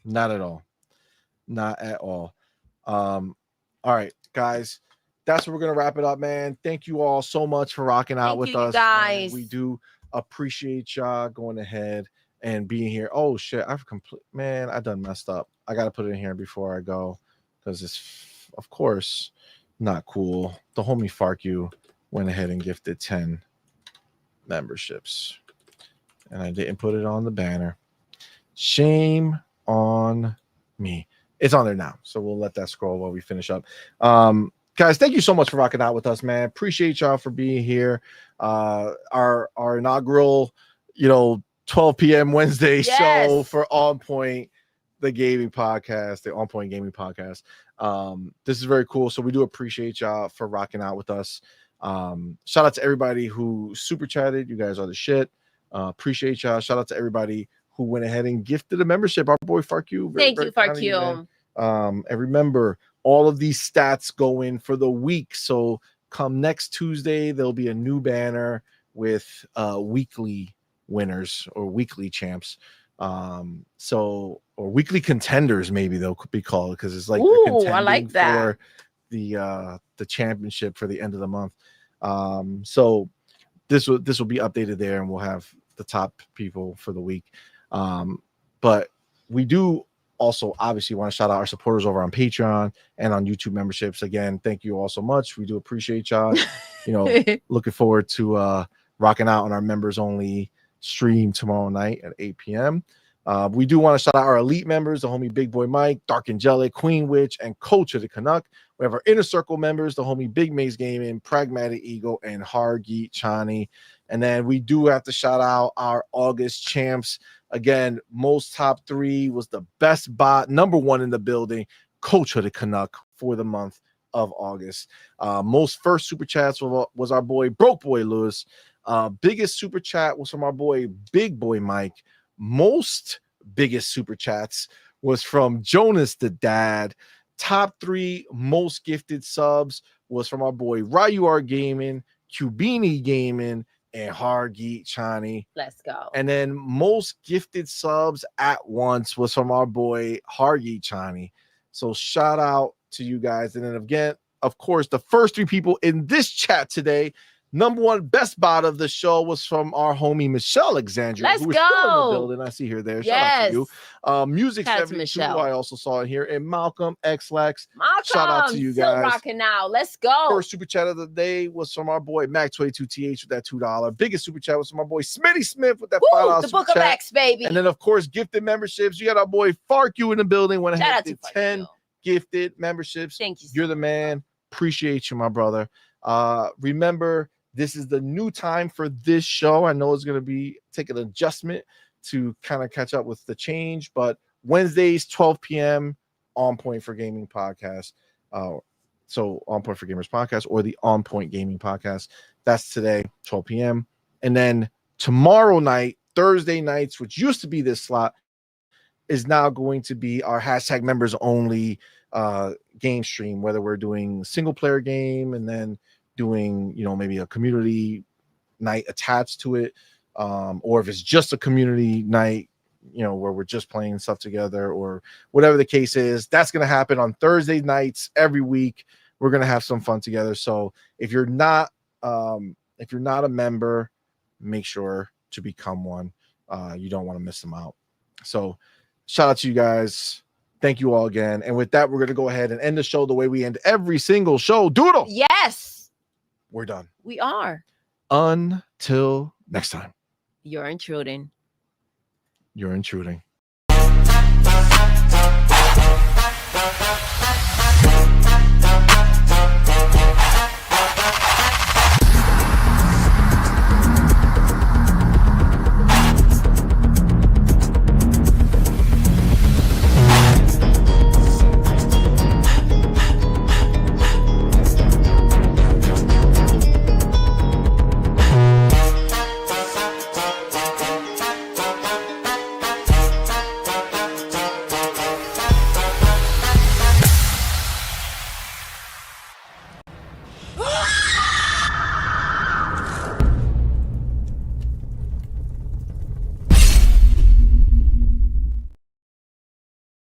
Not at all. Not at all. All right, guys. That's what we're going to wrap it up, man. Thank you all so much for rocking out with us. Guys. We do appreciate y'all going ahead and being here. Oh, shit. I done messed up. I got to put it in here before I go, because it's, of course, not cool. The homie Fark you went ahead and gifted 10 memberships, and I didn't put it on the banner. Shame on me. It's on there now, so we'll let that scroll while we finish up. Guys, thank you so much for rocking out with us, man. Appreciate y'all for being here. Our inaugural 12 p.m. Wednesday show for On Point, the gaming podcast, the On Point Gaming Podcast. This is very cool. So we do appreciate y'all for rocking out with us. Shout out to everybody who super chatted. You guys are the shit. Appreciate y'all. Shout out to everybody who went ahead and gifted a membership. Our boy Fark you. Thank you, Fark you. And remember, all of these stats go in for the week. So come next Tuesday, there'll be a new banner with weekly winners or weekly champs. Or weekly contenders, maybe they'll be called, because it's like I like that for the championship for the end of the month. So this will be updated there, and we'll have the top people for the week. But we do also obviously want to shout out our supporters over on Patreon and on YouTube memberships. Again, thank you all so much. We do appreciate y'all. Looking forward to rocking out on our members only stream tomorrow night at 8 p.m. We do want to shout out our elite members, the homie Big Boy Mike, Dark Angelic, Queen Witch, and Coach of the Canuck. We have our inner circle members, the homie Big Maze Gaming, Pragmatic Eagle, and Hargeet Chani. And then we do have to shout out our August champs. Again, most top 3 was the best bot, number 1 in the building, Coach of the Canuck for the month of August. Most first super chats was our boy Broke Boy Lewis. Biggest super chat was from our boy Big Boy Mike. Most biggest super chats was from Jonas the Dad. Top 3 most gifted subs was from our boy Ryuar Gaming, Cubini Gaming, and Hargeet Chani. Let's go. And then most gifted subs at once was from our boy Hargeet Chani. So shout out to you guys. And then again, of course, the first 3 people in this chat today, number 1 best bot of the show was from our homie Michelle Alexandria. Let's who is go. Still in the building. I see her there. Shout out to you. Music Shout out to 72, Michelle. I also saw it here. And Malcolm X-Lex. Malcolm, shout out to you guys. Still rocking now. Let's go. First super chat of the day was from our boy Mac22TH with that $2. Biggest super chat was from our boy Smitty Smith with that $5 the super Book of chat. X, baby. And then, of course, gifted memberships. You got our boy Fark you in the building. Went Shout ahead out and to did 10 gifted memberships. Thank you. You're the man. Appreciate you, my brother. Remember, this is the new time for this show. I know it's going to take an adjustment to kind of catch up with the change, but Wednesdays, 12 p.m., On Point for Gaming podcast. So On Point for Gamers podcast or the On Point Gaming podcast. That's today, 12 p.m. And then tomorrow night, Thursday nights, which used to be this slot, is now going to be our hashtag members only game stream, whether we're doing single player game and then doing, you know, maybe a community night attached to it, or if it's just a community night, you know, where we're just playing stuff together, or whatever the case is. That's going to happen on Thursday nights every week. We're going to have some fun together. So if you're not a member, make sure to become one. You don't want to miss them out. So shout out to you guys. Thank you all again. And with that, we're going to go ahead and end the show the way we end every single show. Doodle. Yes. We're done. We are. Until next time. You're intruding. You're intruding.